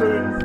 soon.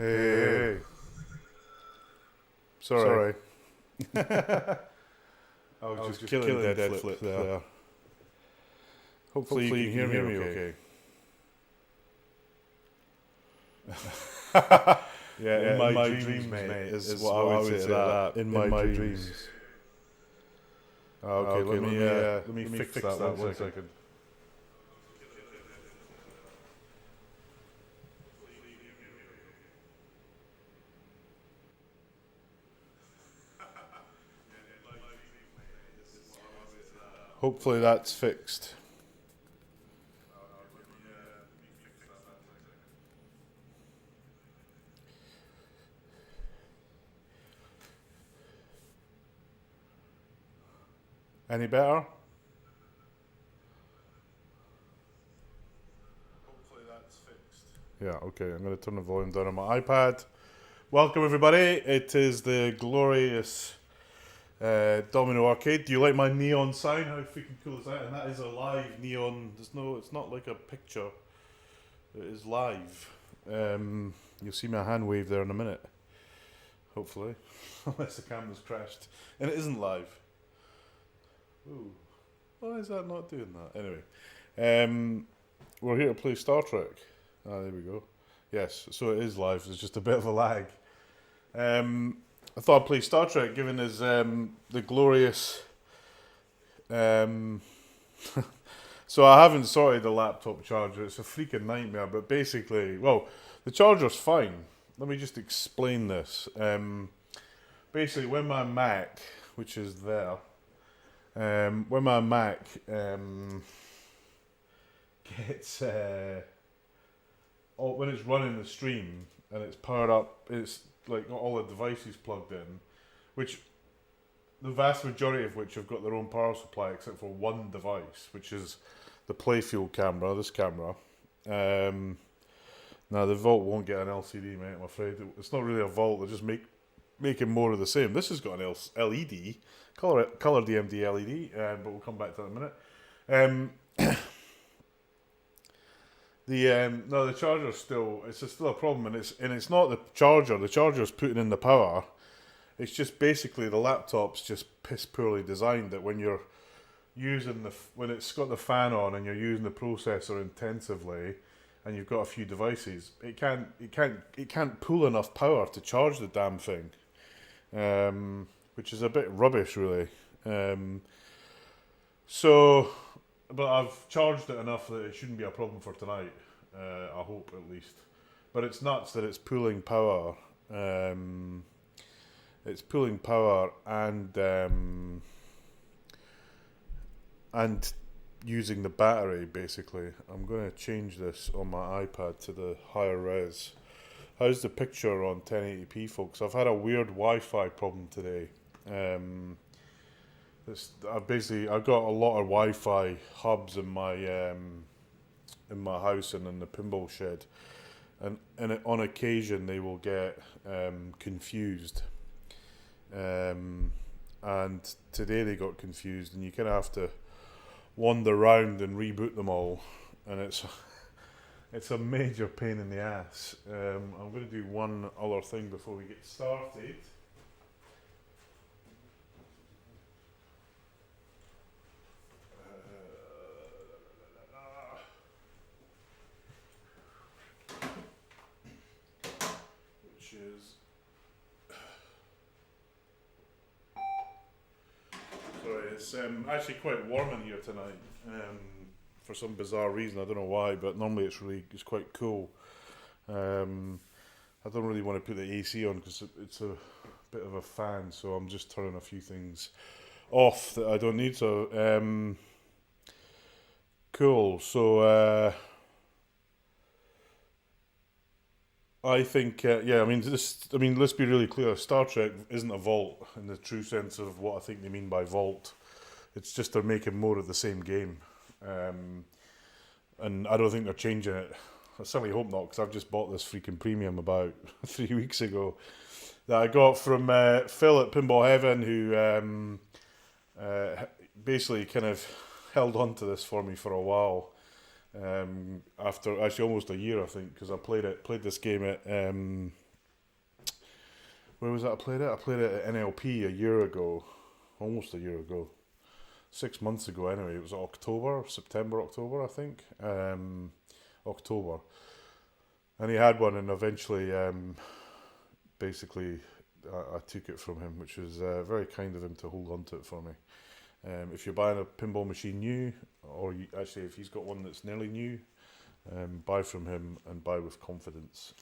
Hey. Sorry. I was just killing dead flip there. Hopefully you can hear me okay. Yeah, in my dreams, mate, is what I would say to that. In my dreams. Okay, let me fix that one second. Hopefully that's fixed. Any better? Hopefully that's fixed. Yeah, okay, I'm going to turn the volume down on my iPad. Welcome everybody. It is the glorious Domino Arcade. Do you like my neon sign? How freaking cool is that? And that is a live neon. It's not like a picture. It is live. You'll see my hand wave there in a minute. Hopefully, unless the camera's crashed, and it isn't live. Ooh, why is that not doing that? Anyway, we're here to play Star Trek. Ah, there we go. Yes, so it is live. There's just a bit of a lag. I thought I'd play Star Trek, given as the glorious. So I haven't sorted the laptop charger. It's a freaking nightmare. But basically, well, the charger's fine. Let me just explain this. Basically, when my Mac, which is there, when my Mac gets when it's running the stream and it's powered up, it's like got all the devices plugged in, which the vast majority of which have got their own power supply except for one device, which is the Playfield camera, this camera. Now the Vault won't get an LCD, mate, I'm afraid. It's not really a Vault, they're just making more of the same. This has got an LED, color DMD LED, but we'll come back to that in a minute. The charger's still a problem, and it's not the charger. The charger's putting in the power. It's just basically the laptop's just piss poorly designed that when you're using when it's got the fan on and you're using the processor intensively, and you've got a few devices, it can't pull enough power to charge the damn thing, which is a bit rubbish, really. But I've charged it enough that it shouldn't be a problem for tonight. I hope, at least. But it's nuts that it's pulling power. It's pulling power and using the battery, basically. I'm going to change this on my iPad to the higher res. How's the picture on 1080p, folks? I've had a weird Wi-Fi problem today. I've got a lot of Wi-Fi hubs in my house and in the pinball shed, and on occasion they will get confused. And today they got confused, and you kind of have to wander around and reboot them all, and it's a major pain in the ass. I'm going to do one other thing before we get started. It's actually quite warm in here tonight, for some bizarre reason. I don't know why, but normally it's quite cool. I don't really want to put the AC on because it's a bit of a fan, so I'm just turning a few things off that I don't need. So cool. So I think, let's be really clear. Star Trek isn't a Vault in the true sense of what I think they mean by Vault. It's just they're making more of the same game. And I don't think they're changing it. I certainly hope not, because I've just bought this freaking premium about 3 weeks ago that I got from Phil at Pinball Heaven, who basically kind of held on to this for me for a while. After actually almost a year, I think, because I played this game at where was that? I played it at NLP a year ago, almost a year ago, 6 months ago. Anyway, it was September, October, I think, October, and he had one, and eventually, basically, I took it from him, which was very kind of him to hold on to it for me. If you're buying a pinball machine new, or if he's got one that's nearly new, buy from him and buy with confidence.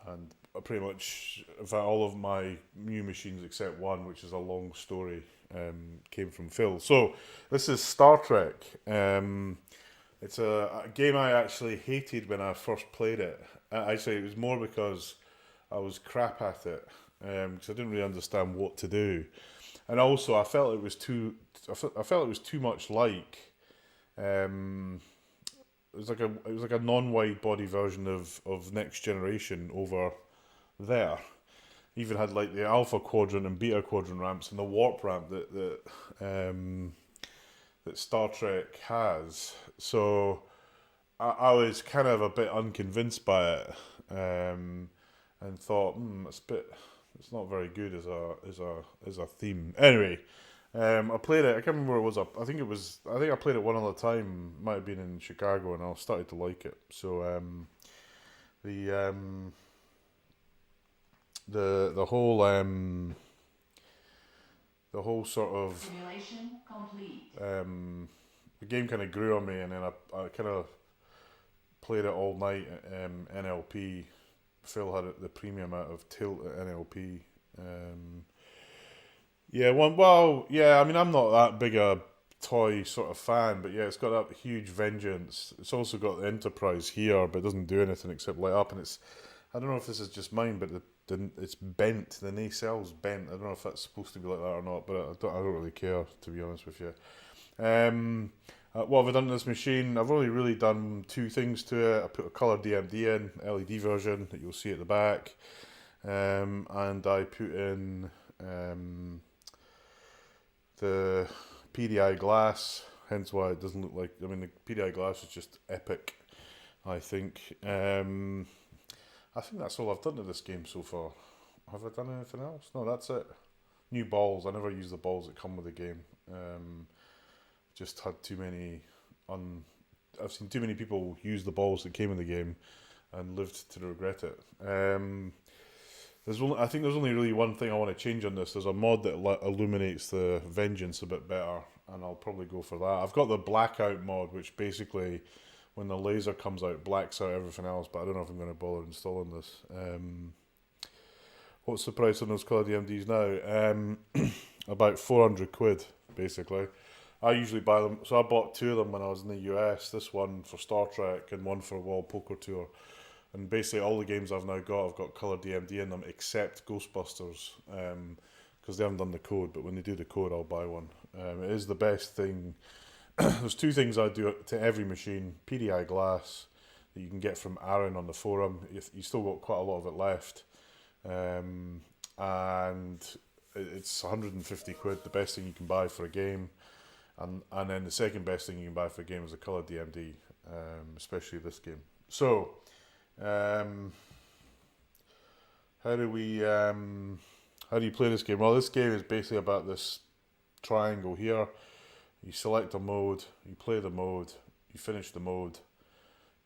And pretty much, in fact, all of my new machines except one, which is a long story, came from Phil. So this is Star Trek. It's a game I actually hated when I first played it. Actually, it was more because I was crap at it, because I didn't really understand what to do. And also, I felt it was too much like. It was like a non-wide body version of Next Generation over there. Even had like the alpha quadrant and beta quadrant ramps and the warp ramp that Star Trek has. So I was kind of a bit unconvinced by it, and thought, it's not very good as a theme. Anyway, I played it. I can't remember where it was up. I think I played it one other time. Might have been in Chicago, and I started to like it. So the the whole sort of simulation complete. The game kind of grew on me, and then I kind of played it all night at NLP. Phil had the premium out of Tilt at NLP. I mean, I'm not that big a toy sort of fan, but yeah, it's got that huge Vengeance. It's also got the Enterprise here, but it doesn't do anything except light up. And I don't know if this is just mine, but it's bent. The nacell's bent. I don't know if that's supposed to be like that or not, but I don't really care, to be honest with you. What have I done to this machine? I've only really done two things to it. I put a colour DMD in, LED version that you'll see at the back, and I put in the PDI glass, hence why it doesn't look like. I mean, the PDI glass is just epic, I think. I think that's all I've done to this game so far. Have I done anything else? No, that's it. New balls. I never use the balls that come with the game. Just had too many. I've seen too many people use the balls that came in the game, and lived to regret it. I think there's only really one thing I want to change on this. There's a mod that illuminates the Vengeance a bit better, and I'll probably go for that. I've got the blackout mod, which basically, when the laser comes out, blacks out everything else, but I don't know if I'm going to bother installing this. What's the price on those colour DMDs now? About 400 quid, basically. I usually buy them, so I bought two of them when I was in the US, this one for Star Trek and one for World Poker Tour. And basically all the games I've now got, I've got colour DMD in them, except Ghostbusters, because they haven't done the code, but when they do the code, I'll buy one. It is the best thing. There's two things I do to every machine. PDI glass that you can get from Aaron on the forum. You still got quite a lot of it left. And it's 150 quid, the best thing you can buy for a game. And then the second best thing you can buy for a game is a colour DMD, especially this game. So, how do you play this game? Well, this game is basically about this triangle here. You select a mode, you play the mode, you finish the mode,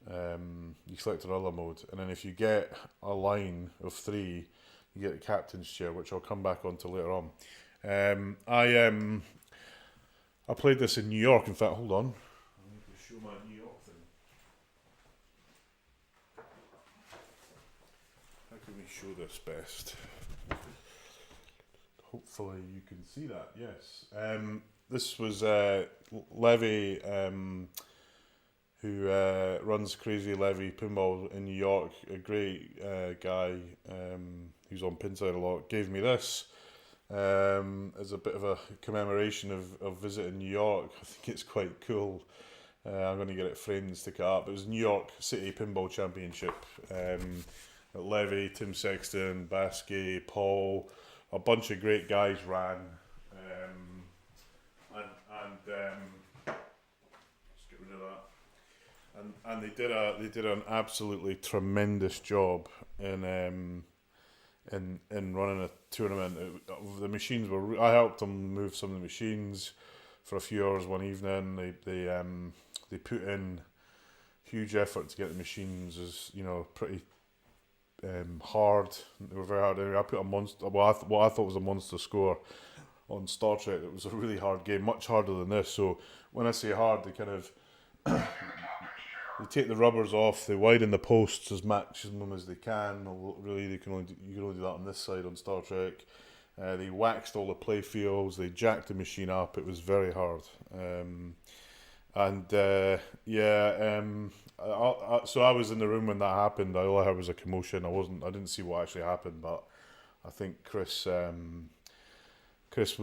you select another mode, and then if you get a line of 3, you get the captain's chair, which I'll come back on to later on. I played this in New York. In fact, hold on, I need to show my New York thing. How can we show this best? Hopefully you can see that, yes. This was Levy, who runs Crazy Levy Pinball in New York, a great guy who's on Pinside a lot, gave me this as a bit of a commemoration of visiting New York. I think it's quite cool. I'm going to get it framed and stick it up. It was New York City Pinball Championship. Levy, Tim Sexton, Baskey, Paul, a bunch of great guys ran. Let's get rid of that. And they did an absolutely tremendous job in running a tournament. The machines were. I helped them move some of the machines for a few hours one evening. They put in huge effort to get the machines as pretty hard. They were very hard. Anyway, I put a monster. What I thought was a monster score on Star Trek. It was a really hard game, much harder than this. So when I say hard, they kind of they take the rubbers off, they widen the posts as maximum as they can. Really, you can only do that on this side on Star Trek. They waxed all the play fields, they jacked the machine up. It was very hard. So I was in the room when that happened. All I heard was a commotion. I didn't see what actually happened, but I think Chris was Chris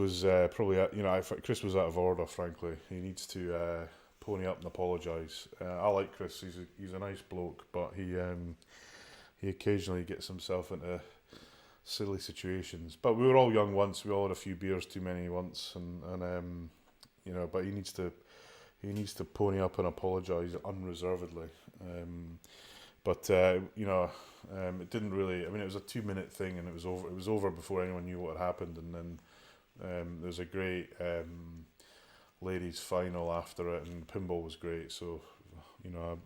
was out of order. Frankly, he needs to pony up and apologise. I like Chris. He's a nice bloke, but he occasionally gets himself into silly situations. But we were all young once. We all had a few beers too many once, and you know. But he needs to pony up and apologise unreservedly. But you know, it didn't really. I mean, it was a 2-minute thing, and it was over. It was over before anyone knew what had happened. And then there's a great ladies' final after it, and pinball was great. So, you know,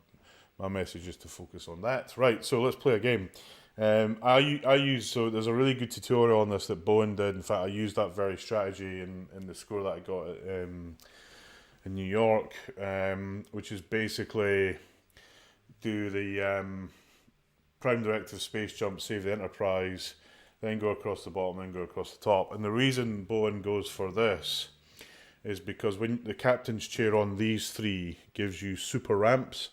my message is to focus on that. Right. So let's play a game. I use, so there's a really good tutorial on this that Bowen did. In fact, I used that very strategy in the score that I got in New York, which is basically do the prime directive space jump, save the Enterprise, then go across the bottom, then go across the top. And the reason Bowen goes for this is because when the captain's chair on these three gives you super ramps,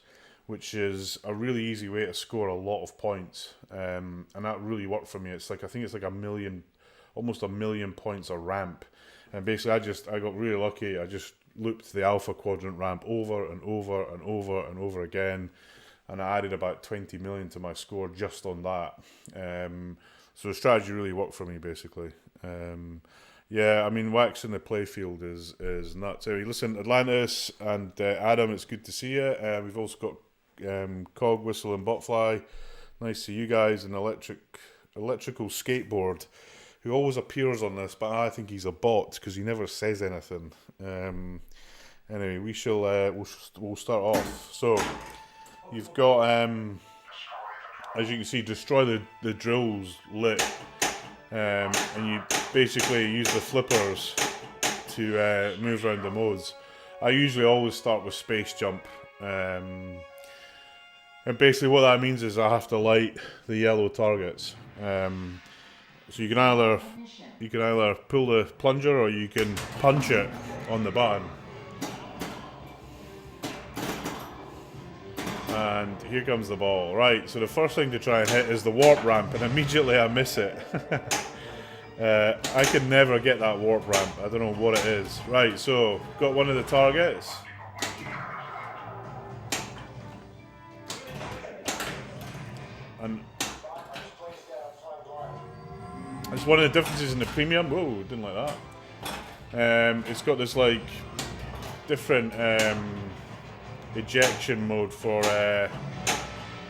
which is a really easy way to score a lot of points, and that really worked for me. It's like, I think it's like almost a million points a ramp, and basically I got really lucky. I just looped the alpha quadrant ramp over and over and over and over again, and I added about 20 million to my score just on that. So the strategy really worked for me, basically. Yeah, I mean, Wax in the playfield is nuts. Anyway, listen, Atlantis and Adam, it's good to see you. We've also got Cog, Whistle and Botfly. Nice to see you guys. An electrical skateboard who always appears on this, but I think he's a bot because he never says anything. Anyway, we shall we'll start off. So you've got as you can see, destroy the drills lit, and you basically use the flippers to move around the modes. I usually always start with space jump. And basically what that means is I have to light the yellow targets. So you can either pull the plunger or you can punch it on the button. And here comes the ball. Right, so the first thing to try and hit is the warp ramp, and immediately I miss it. I can never get that warp ramp. I don't know what it is. Right, so got one of the targets. And it's one of the differences in the premium. Whoa, didn't like that. It's got this like different ejection mode for the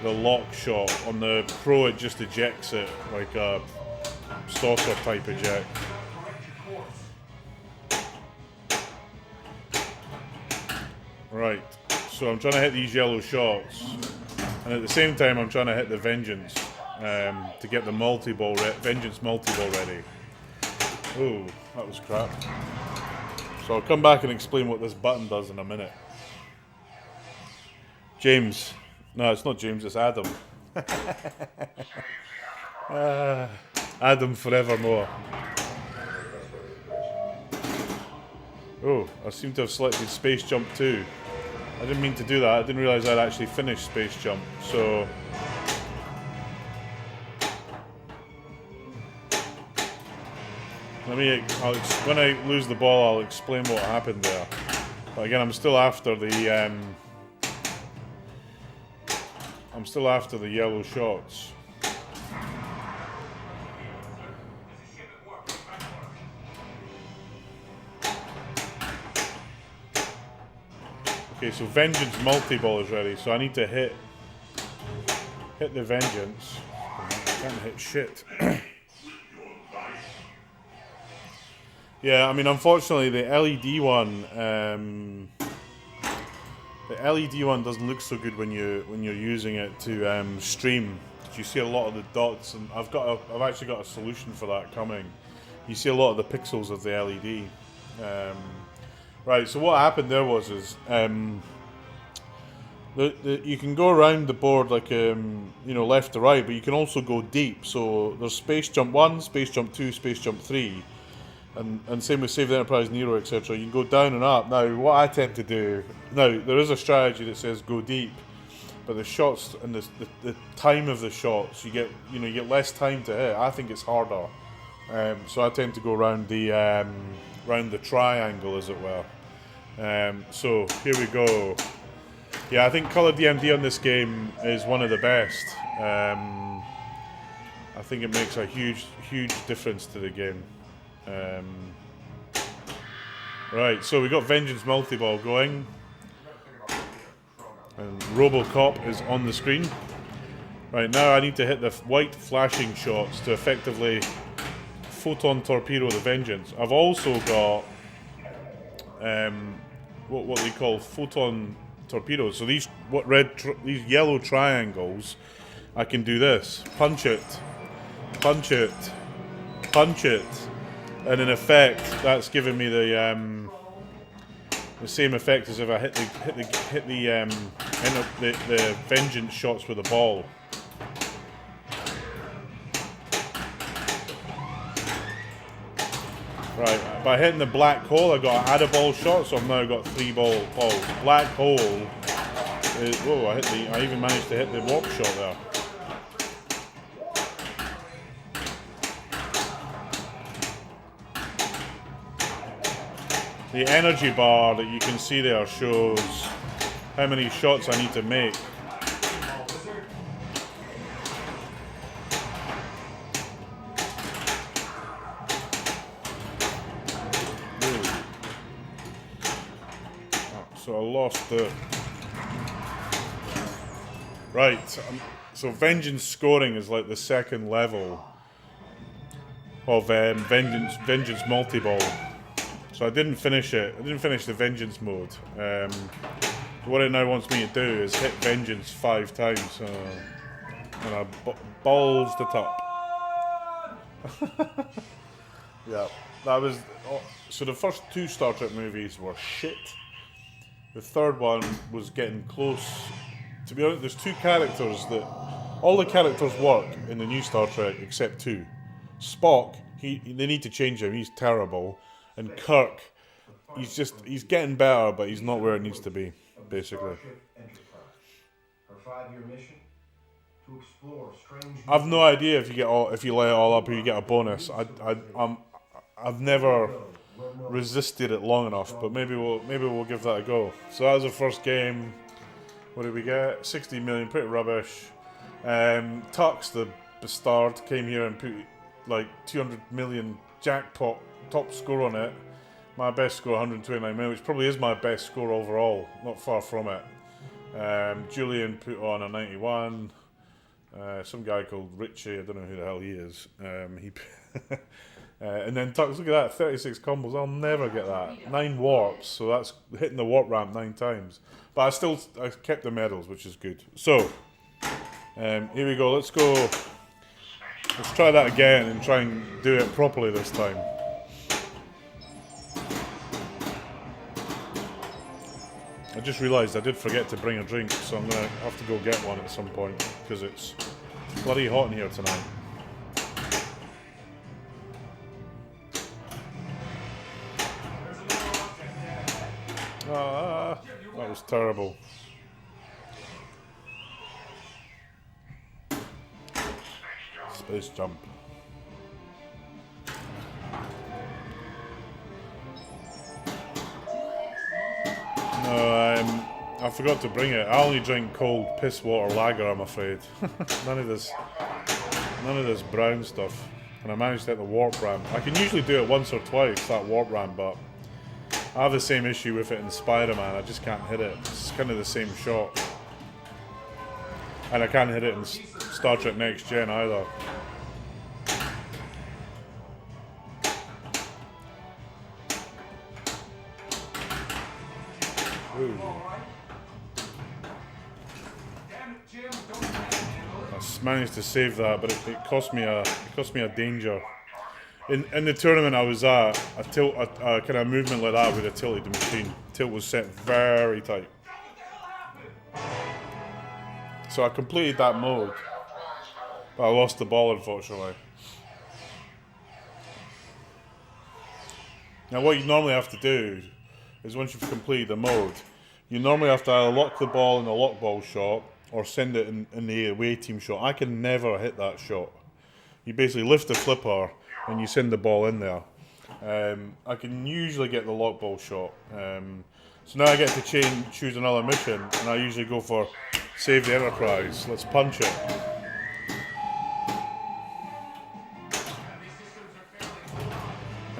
lock shot. On the Pro, it just ejects it like a saucer type eject. Right, so I'm trying to hit these yellow shots. And at the same time, I'm trying to hit the Vengeance to get the Vengeance multi-ball ready. Ooh, that was crap. So I'll come back and explain what this button does in a minute. James. No, it's not James, it's Adam. Adam forevermore. Oh, I seem to have selected Space Jump 2. I didn't mean to do that. I didn't realise I'd actually finished Space Jump. So when I lose the ball, I'll explain what happened there. But again, I'm still after the yellow shots. Okay, so Vengeance multi-ball is ready, so I need to hit the Vengeance. I can't hit shit. Yeah, I mean, unfortunately, the LED one doesn't look so good when you're using it to stream. You see a lot of the dots, and I've actually got a solution for that coming. You see a lot of the pixels of the LED. Right, so what happened there was you can go around the board like left to right, but you can also go deep. So there's Space Jump 1, Space Jump 2, Space Jump 3, and same with Save the Enterprise, Nero, etc. You can go down and up. Now, what I tend to do, there is a strategy that says go deep, but the shots and the time of the shots, you get less time to hit. I think it's harder, so I tend to go around the triangle, as it were. So here we go. Yeah, I think Colour DMD on this game is one of the best. I think it makes a huge difference to the game. Right, so we got Vengeance Multi-Ball going. And Robocop is on the screen. Right, now I need to hit the white flashing shots to effectively photon torpedo the Vengeance. I've also got what they call photon torpedoes. So these these yellow triangles, I can do this. Punch it, punch it, punch it. And in effect, that's giving me the same effect as if I hit the Vengeance shots with a ball. Right, by hitting the black hole, I got to add a ball shot, so I've now got 3 balls. Black hole is, whoa! I even managed to hit the warp shot there. The energy bar that you can see there shows how many shots I need to make. So I lost the... Right, so Vengeance scoring is like the second level of Vengeance Multi-Ball. So I didn't finish it. I didn't finish the Vengeance mode. What it now wants me to do is hit Vengeance 5 times. And I balls the top. Yeah, that was... So the first 2 Star Trek movies were shit. The third one was getting close. To be honest, there's 2 characters that... All the characters work in the new Star Trek except 2. Spock, they need to change him. He's terrible. And Kirk, he's getting better, but he's not where it needs to be, basically. I've no idea if you lay it all up or you get a bonus. I've never resisted it long enough, but maybe we'll give that a go. So that was the first game. What did we get? 60 million, pretty rubbish. Tux, the bastard, came here and put like 200 million jackpot top score on it. My best score, 129 million, which probably is my best score overall. Not far from it. Julian put on a 91. Some guy called Richie, I don't know who the hell he is. And then Tux, look at that, 36 combos. I'll never get that. 9 warps, so that's hitting the warp ramp 9 times. But I kept the medals, which is good. So, here we go. Let's go. Let's try that again and try and do it properly this time. I just realised I did forget to bring a drink, so I'm going to have to go get one at some point, because it's bloody hot in here tonight. Ah, that was terrible. Space jump. No, I forgot to bring it. I only drink cold piss water lager, I'm afraid. None of this brown stuff. And I managed to hit the warp ramp. I can usually do it once or twice, that warp ramp, but I have the same issue with it in Spider-Man. I just can't hit it. It's kind of the same shot. And I can't hit it in Star Trek Next Gen either. Ooh. I managed to save that, but it cost me a danger. In the tournament I was at, a kind of movement like that with a tilted machine. Tilt was set very tight. So I completed that mode, but I lost the ball, unfortunately. Now what you normally have to do is, once you've completed the mode, you normally have to either lock the ball in the lock ball shot or send it in the away team shot. I can never hit that shot. You basically lift the flipper and you send the ball in there. I can usually get the lock ball shot. So now I get to choose another mission, and I usually go for Save the Enterprise. Let's punch it.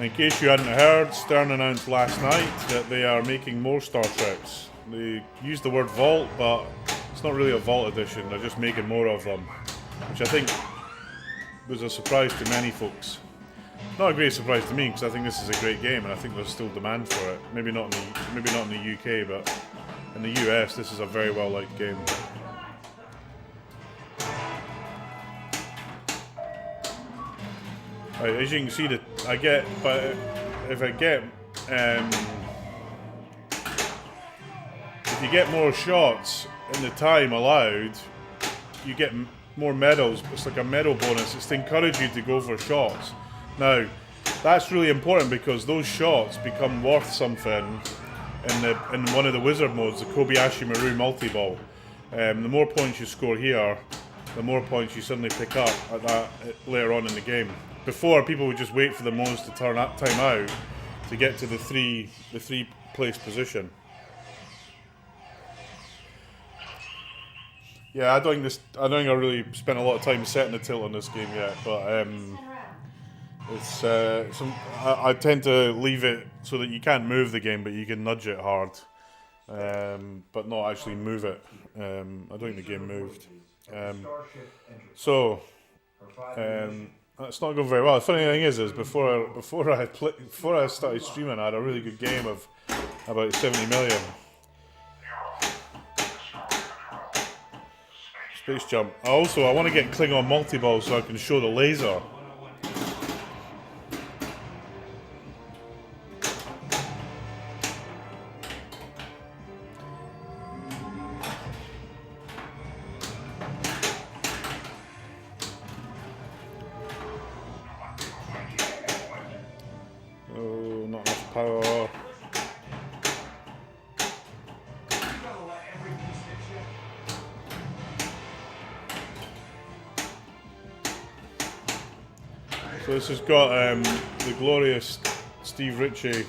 In case you hadn't heard, Stern announced last night that they are making more Star Treks. They used the word vault, but it's not really a vault edition, they're just making more of them. Which I think was a surprise to many folks. Not a great surprise to me, because I think this is a great game and I think there's still demand for it. Maybe not in the UK, but in the US this is a very well liked game. Right, as you can see, if I get if you get more shots in the time allowed, you get more medals. It's like a medal bonus. It's to encourage you to go for shots. Now, that's really important because those shots become worth something in one of the wizard modes, the Kobayashi Maru multi-ball. The more points you score here, the more points you suddenly pick up at that later on in the game. Before, people would just wait for the modes to time out to get to the three place position. Yeah, I don't think I really spent a lot of time setting the tilt on this game yet, but it's I tend to leave it so that you can't move the game, but you can nudge it hard, but not actually move it. I don't think the game moved. It's not going very well. The funny thing is before I started streaming, I had a really good game of about 70 million. Space jump. I want to get Klingon multi-ball so I can show the laser. Oh, not enough power. So this has got the glorious Steve Ritchie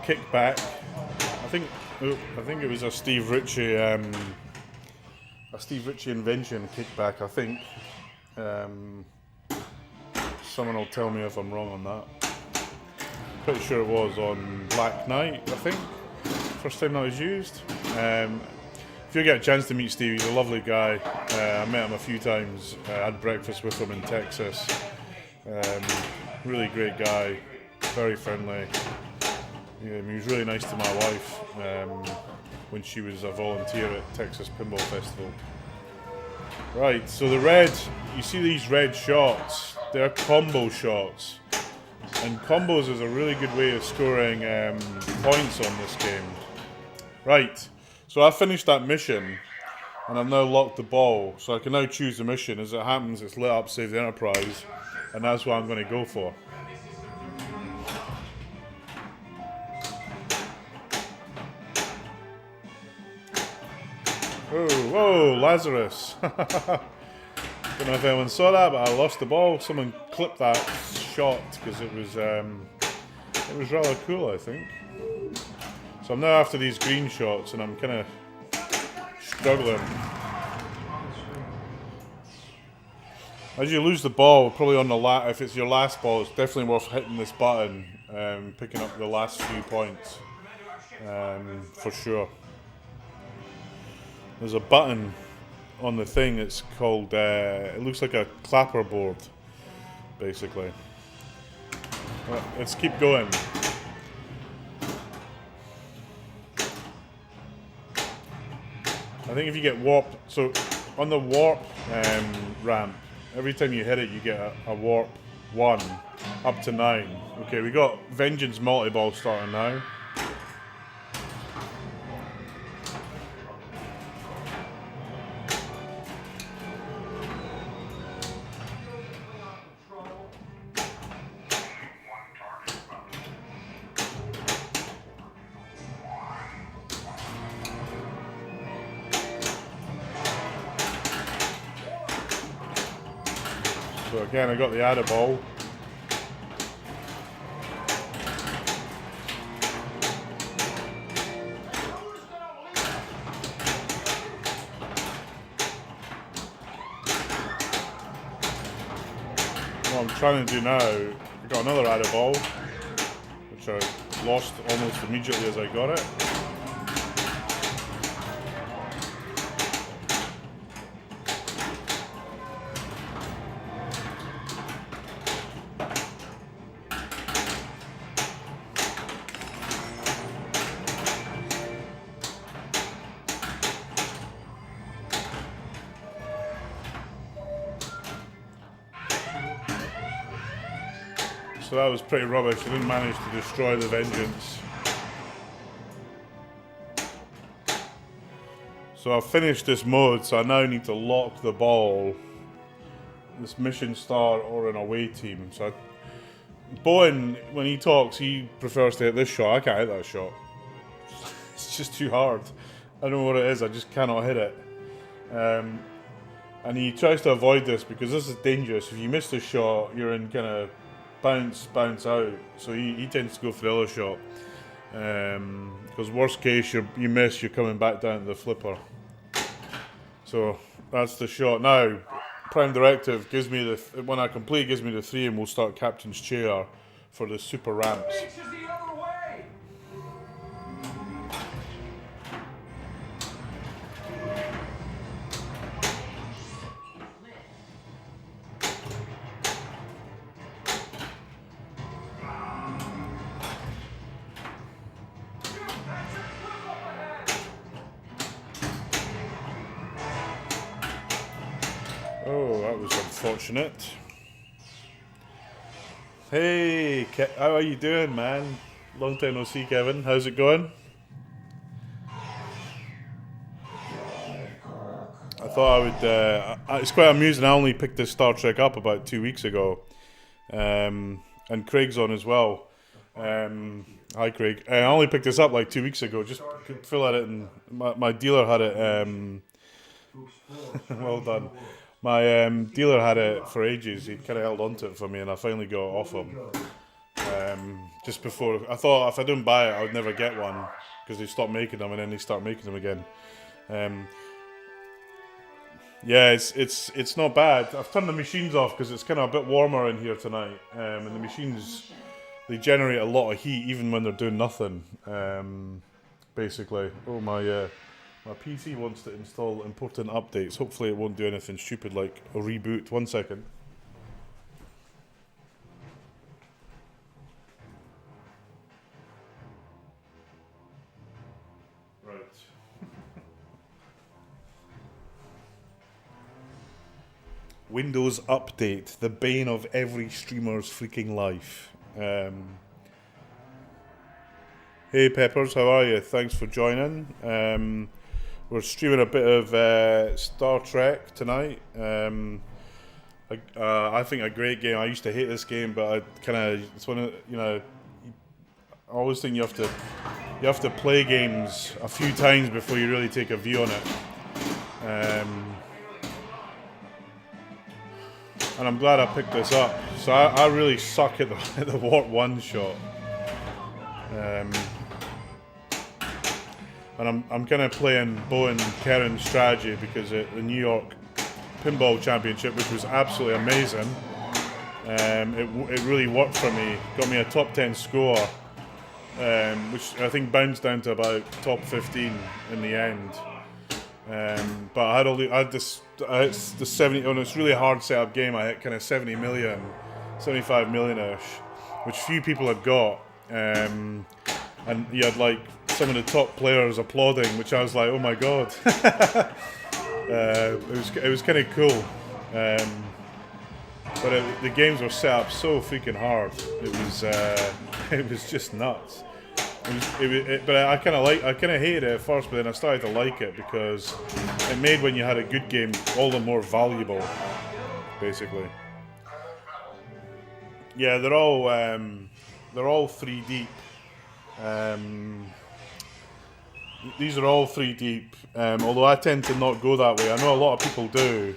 kickback. I think it was a Steve Ritchie invention kickback. I think. Someone will tell me if I'm wrong on that. Pretty sure it was on Black Knight. I think first time that was used. If you get a chance to meet Steve, he's a lovely guy. I met him a few times. I had breakfast with him in Texas. Really great guy, very friendly. He was really nice to my wife when she was a volunteer at Texas Pinball Festival. Right, so you see these red shots, they're combo shots. And combos is a really good way of scoring points on this game. Right, so I finished that mission and I've now locked the ball, so I can now choose the mission. As it happens, it's lit up Save the Enterprise, and that's what I'm going to go for. Oh, whoa, Lazarus. Don't know if anyone saw that, but I lost the ball. Someone clipped that shot because it was rather cool, I think. So I'm now after these green shots and I'm kind of struggling. As you lose the ball, probably on the if it's your last ball, it's definitely worth hitting this button, picking up the last few points, for sure. There's a button on the thing. It's called. It looks like a clapper board, basically. Let's keep going. I think if you get warped, so on the warp ramp, every time you hit it, you get a warp 1 up to 9. Okay, we got Vengeance multi-ball starting now. So again, I got the adder ball. Come on, trying to do now, I got another added ball, which I lost almost immediately as I got it. So that was pretty rubbish. I didn't manage to destroy the Vengeance. So I've finished this mode, so I now need to lock the ball. This mission start or an away team. So Bowen, when he talks, he prefers to hit this shot. I can't hit that shot. It's just too hard. I don't know what it is, I just cannot hit it. And he tries to avoid this because this is dangerous. If you miss the shot, you're in kind of bounce out. So he tends to go for the other shot. Because worst case, you miss, you're coming back down to the flipper. So that's the shot. Now, Prime Directive gives me the, when I complete, gives me the 3 and we'll start Captain's Chair for the super ramps. Oh, that was unfortunate. Hey, how are you doing, man? Long time no see, Kevin. How's it going? I thought I would... it's quite amusing. I only picked this Star Trek up about 2 weeks ago. And Craig's on as well. Hi, Craig. I only picked this up like 2 weeks ago. Just fill at it, and my dealer had it... well done. My dealer had it for ages. He kind of held on to it for me, and I finally got it off him. Just before, I thought if I didn't buy it, I would never get one because they stopped making them, and then they start making them again. Yeah, it's not bad. I've turned the machines off because it's kind of a bit warmer in here tonight, and the machines, they generate a lot of heat even when they're doing nothing. Basically, oh my PC wants to install important updates. Hopefully it won't do anything stupid like a reboot. 1 second. Right. Windows Update, the bane of every streamer's freaking life. Hey Peppers, how are you? Thanks for joining. We're streaming a bit of Star Trek tonight. I think a great game. I used to hate this game, but I kind of, it's one of, you know, I always think you have to play games a few times before you really take a view on it. And I'm glad I picked this up. So I really suck at the Warp 1 shot. And I'm kind of playing Bowen Kerin's strategy because the New York Pinball Championship, which was absolutely amazing, it really worked for me. Got me a top 10 score, which I think bounced down to about top 15 in the end. But I hit the 70. On this really hard setup game, I hit kind of 70 million, 75 million-ish, which few people had got. And you had like some of the top players applauding, which I was like, oh my god. It was kind of cool. But the games were set up so freaking hard. It was just nuts. But I kind of hated it at first, but then I started to like it because it made when you had a good game all the more valuable, basically. Yeah, they're all 3 deep. These are all 3 deep. Although I tend to not go that way. I know a lot of people do,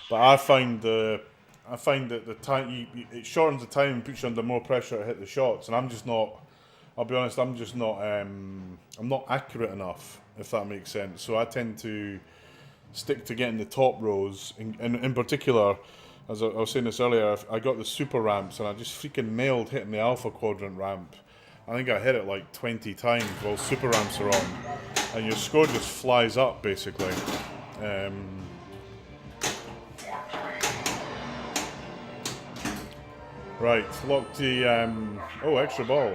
but I find that the time it shortens the time and puts you under more pressure to hit the shots, and I'm just not. I'll be honest, I'm just not. I'm not accurate enough, if that makes sense. So I tend to stick to getting the top rows, and in particular, as I was saying this earlier, I got the super ramps and I just freaking nailed hitting the alpha quadrant ramp. I think I hit it like 20 times while super ramps are on, and your score just flies up basically. Right, lock the oh, extra ball.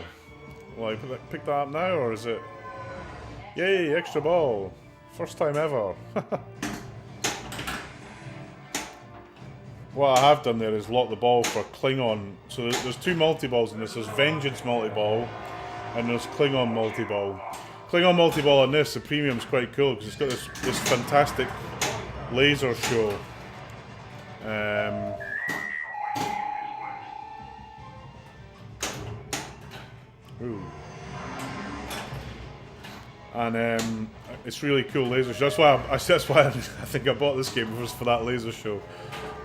Will I pick that up now, or is it? Yay, extra ball! First time ever. What I have done there is lock the ball for Klingon. So there's two multi-balls in this. There's Vengeance multi-ball and there's Klingon multi-ball. Klingon multi-ball on this, the premium's quite cool because it's got this fantastic laser show. Ooh. And it's really cool laser show. That's why I think I bought this game, was for that laser show.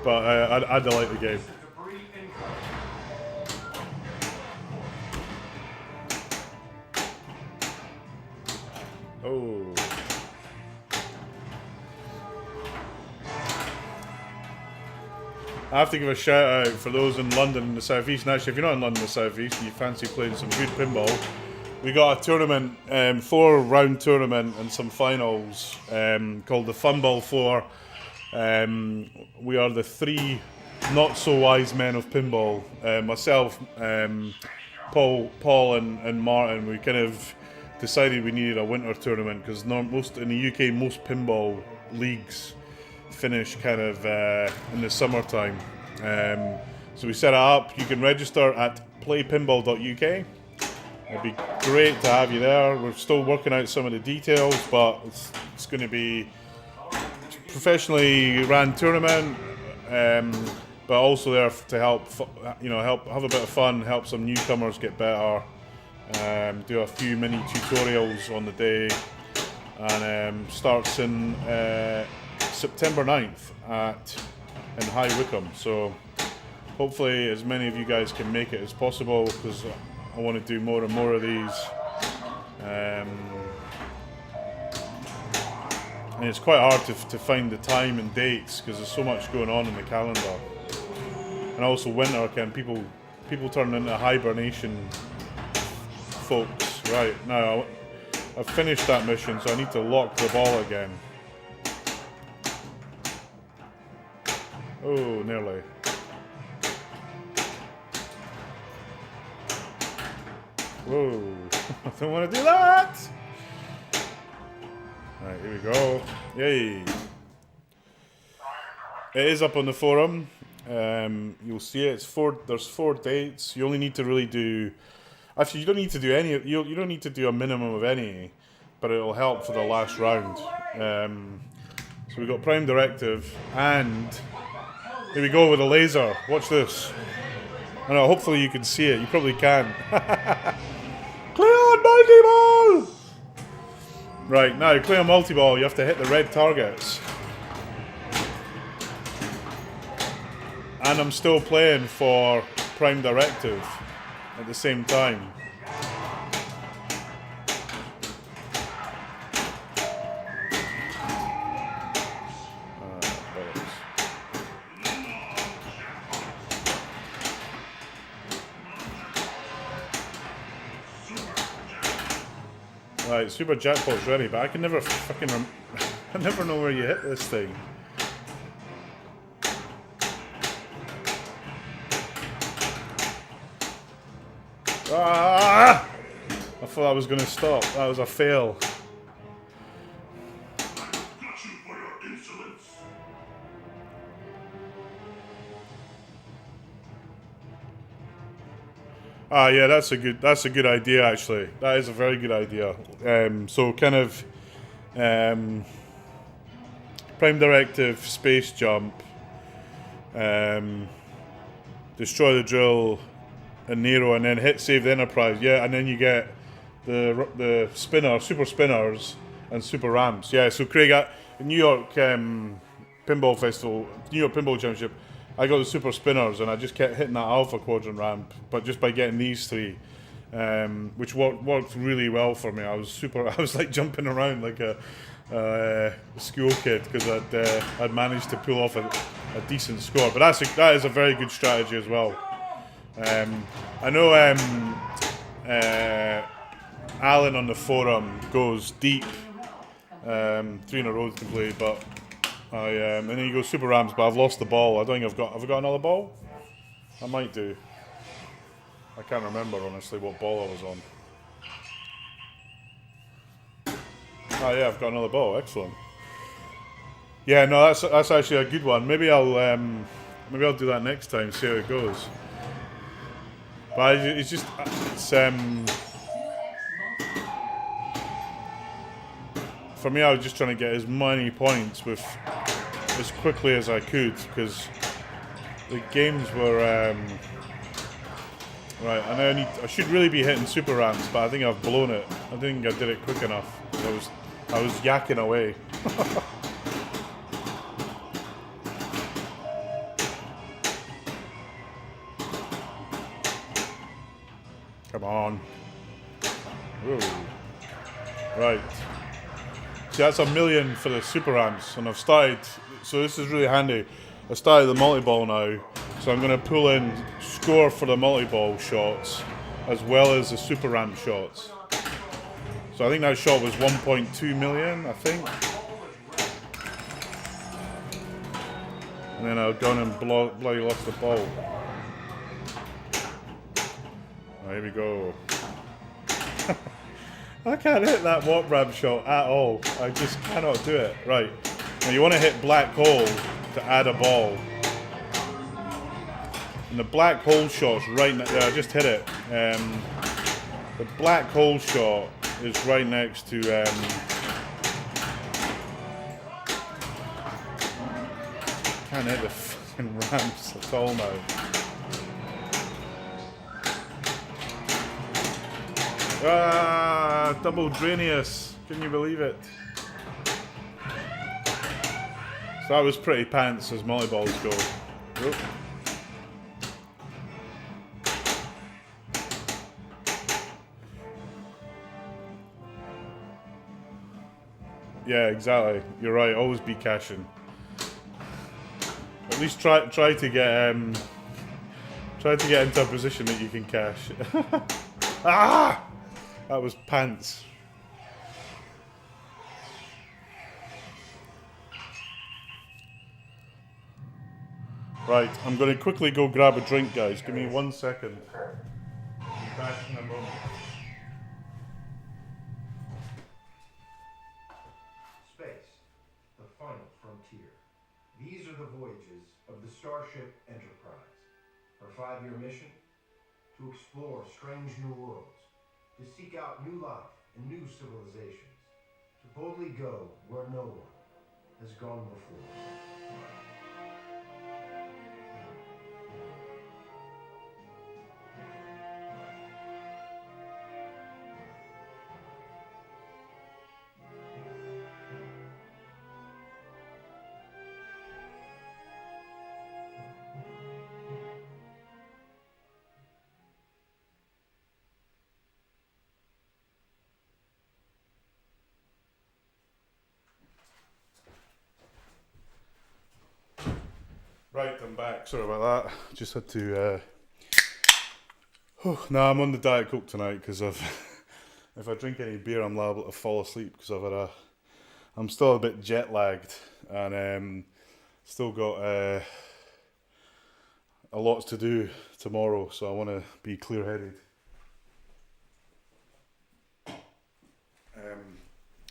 But I like the game. Oh. I have to give a shout out for those in London and the South East. And actually, if you're not in London and the South East and you fancy playing some good pinball, we got a tournament, 4-round tournament and some finals called the Funball 4. We are the 3 not so wise men of pinball. Myself, Paul and Martin. We kind of decided we needed a winter tournament because most in the UK, most pinball leagues finish kind of in the summertime. So we set it up. You can register at playpinball.uk. It'd be great to have you there. We're still working out some of the details, but it's going to be professionally ran tournament, but also there to help have a bit of fun, help some newcomers get better, do a few mini tutorials on the day, and starts in September 9th in High Wycombe. So hopefully as many of you guys can make it as possible, because I want to do more and more of these. And it's quite hard to find the time and dates because there's so much going on in the calendar. And also winter, people turn into hibernation folks. Right, now I've finished that mission, so I need to lock the ball again. Oh, nearly. Whoa, I don't want to do that! Alright, here we go. Yay! It is up on the forum. You'll see it. There's 4 dates. You only need to really do... Actually, you don't need to do any... You don't need to do a minimum of any, but it'll help for the last round. So we've got Prime Directive, and... Here we go with a laser. Watch this. I know, hopefully you can see it. You probably can. Clear multi-ball! Right, now clear multi-ball, you have to hit the red targets. And I'm still playing for Prime Directive at the same time. Right, super jackpot's ready, but I can never fucking I never know where you hit this thing. Ah! I thought I was going to stop. That was a fail. Ah, yeah, that's a good idea actually. That is a very good idea. So kind of Prime Directive, space jump, destroy the drill, and Nero, and then hit save the Enterprise. Yeah, and then you get the super spinners, and super ramps. Yeah, so Craig, at New York Pinball Festival, New York Pinball Championship, I got the super spinners and I just kept hitting that alpha quadrant ramp, but just by getting these 3, which worked really well for me. I was like jumping around like a school kid because I'd managed to pull off a decent score. But that is a very good strategy as well. I know Alan on the forum goes deep, 3 in a row complete, but and then he goes super rams, but I've lost the ball. I don't think have I got another ball? I might do. I can't remember honestly what ball I was on. Oh yeah, I've got another ball. Excellent. Yeah, no, that's actually a good one. Maybe I'll do that next time. See how it goes. But it's for me, I was just trying to get as many points with as quickly as I could because the games were right. And I should really be hitting super rams, but I think I've blown it. I think I did it quick enough. I was yakking away. Come on. Whoa. Right. See, that's $1 million for the super ramps, and I've started. So this is really handy. I started the multi-ball now, so I'm going to pull in score for the multi-ball shots as well as the super ramp shots. So I think that shot was 1.2 million, I think. And then I've gone and bloody lost the ball. Oh, here we go. I can't hit that walk ramp shot at all. I just cannot do it. Right. Now you want to hit black hole to add a ball. And the black hole shot's right now. Yeah, I just hit it. The black hole shot is right next to can't hit the fucking ramps at all now. Ah, double Drainius. Can you believe it? So that was pretty pants as multi-balls go. Oop. Yeah, exactly. You're right. Always be cashing. At least try to get into a position that you can cash. Ah, that was pants. Right, I'm going to quickly go grab a drink, guys. Give me 1 second. Be back in a moment. These are the voyages of the Starship Enterprise. Her 5-year mission? To explore strange new worlds, to seek out new life and new civilizations, to boldly go where no one has gone before. Right, I'm back. Sorry about that. Just had to. No, I'm on the Diet Coke tonight because if I drink any beer, I'm liable to fall asleep because I'm still a bit jet lagged and still got a lot to do tomorrow, so I want to be clear-headed.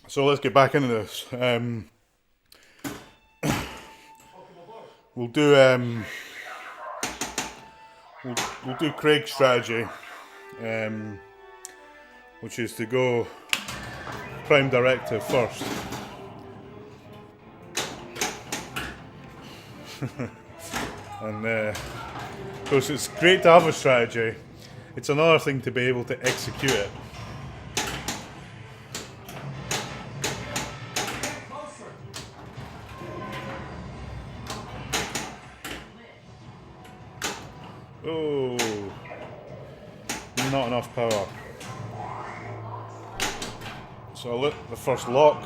So let's get back into this. We'll do we'll do Craig's strategy, which is to go prime directive first. And of course, it's great to have a strategy. It's another thing to be able to execute it. Oh, not enough power. So I lit the first lock,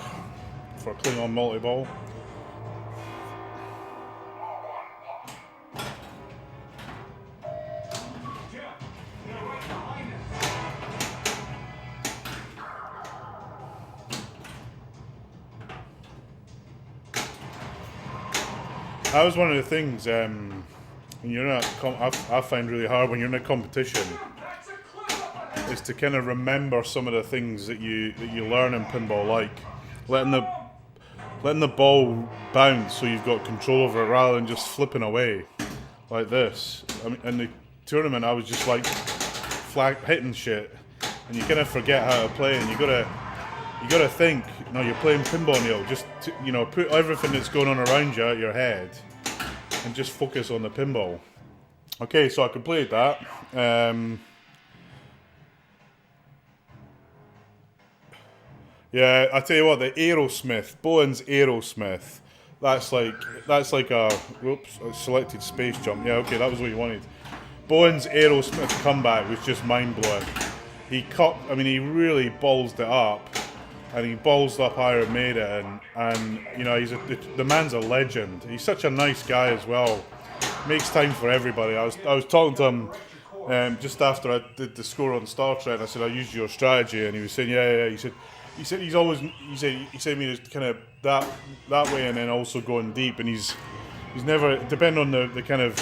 for Klingon multi-ball. That was one of the things when you're in I find really hard when you're in a competition is to kind of remember some of the things that you learn in pinball, like letting the ball bounce so you've got control over it rather than just flipping away like this. I mean, in the tournament I was just like hitting shit, and you kind of forget how to play, and you gotta think. No, you're playing pinball, Neil. Just put everything that's going on around you out your head, and just focus on the pinball. Okay, so I completed that. Yeah, I tell you what, the Aerosmith, Bowen's Aerosmith. That's like a selected space jump. Yeah, okay, that was what you wanted. Bowen's Aerosmith comeback was just mind blowing. He really ballsed it up, and he ballsed up Iron Maiden, and the man's a legend. He's such a nice guy as well. Makes time for everybody. I was talking to him just after I did the score on Star Trek. I said I used your strategy, and he was saying yeah. He said he said me it's kind of that way, and then also going deep, and he's never, depending on the kind of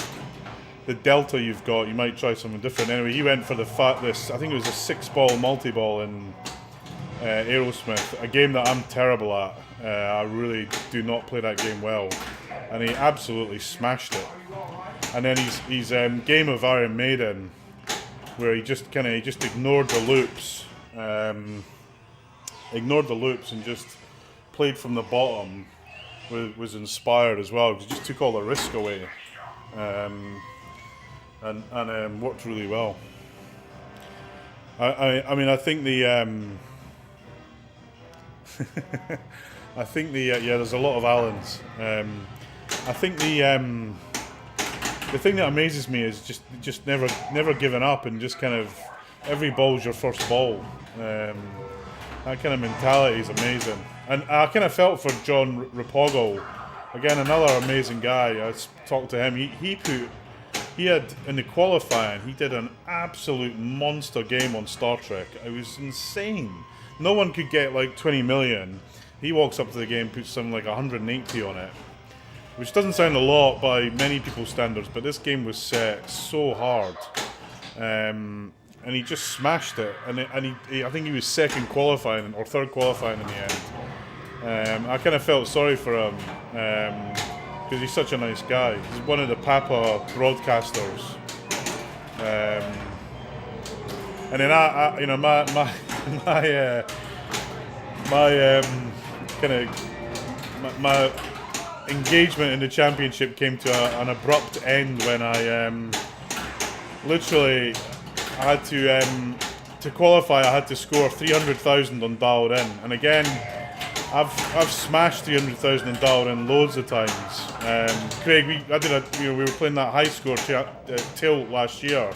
the delta you've got, you might try something different. Anyway, he went for this I think it was a 6-ball multi-ball in Aerosmith, a game that I'm terrible at. I really do not play that game well, and he absolutely smashed it. And then he's game of Iron Maiden, where he just ignored the loops. And just played from the bottom, was inspired as well, because he just took all the risk away, and worked really well. I mean I think the I think the there's a lot of Allens. I think the thing that amazes me is just never giving up, and just kind of every ball's your first ball. That kind of mentality is amazing. And I kind of felt for John Rapogle, again, another amazing guy. I talked to him. He had, in the qualifying, he did an absolute monster game on Star Trek. It was insane. No one could get like 20 million. He walks up to the game, puts something like 180 on it, which doesn't sound a lot by many people's standards, but this game was set so hard. And he just smashed it, and I think he was second qualifying or third qualifying in the end. I kind of felt sorry for him because he's such a nice guy. He's one of the Papa broadcasters, and then my engagement in the championship came to an abrupt end when I literally. I had to qualify. I had to score 300,000 on Dialed In, and again, I've smashed 300,000 on Dialed In loads of times. Craig, we were playing that high score tilt last year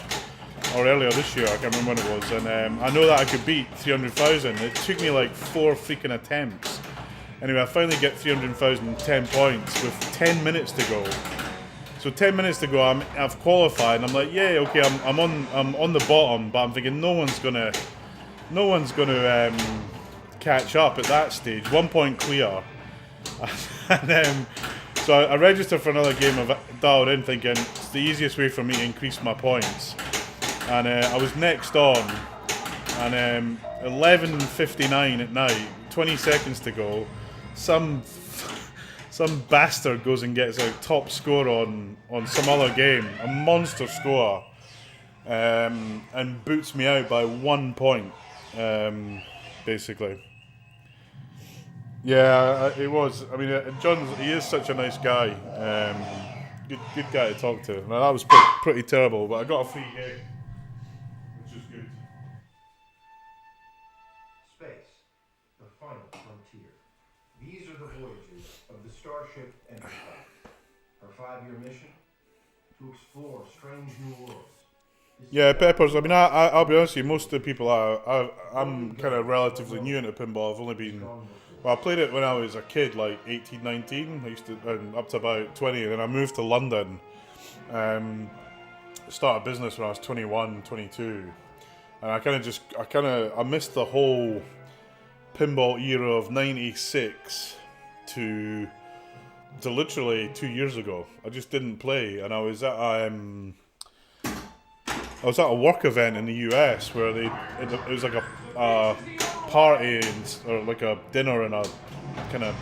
or earlier this year. I can't remember when it was, and I know that I could beat 300,000. It took me like 4 freaking attempts. Anyway, I finally get 300,000 10 points with 10 minutes to go. So 10 minutes to go, I've qualified, and I'm like, yeah, okay, I'm on the bottom, but I'm thinking no one's gonna catch up at that stage. 1 point clear, and so I registered for another game of Dialed In, thinking it's the easiest way for me to increase my points. And I was next on, and 11:59 at night, 20 seconds to go, some bastard goes and gets a top score on some other game, a monster score, and boots me out by 1 point, basically. Yeah, it was. I mean, he is such a nice guy. Good guy to talk to. Now, that was pretty terrible, but I got a free game, which is good. Space, the final frontier. These are the voyages of the Starship Enterprise. Her 5-year mission, to explore strange new worlds. Yeah, Peppers, I mean, I'll be honest with you, most of the people I'm kind of relatively new into pinball. I've only been Well, I played it when I was a kid, like 18, 19. I used to, up to about 20, and then I moved to London. Started a business when I was 21, 22. And I missed the whole pinball era of 96 to literally 2 years ago. I just didn't play, and I was at a work event in the US where it was like a party or like a dinner and a kind of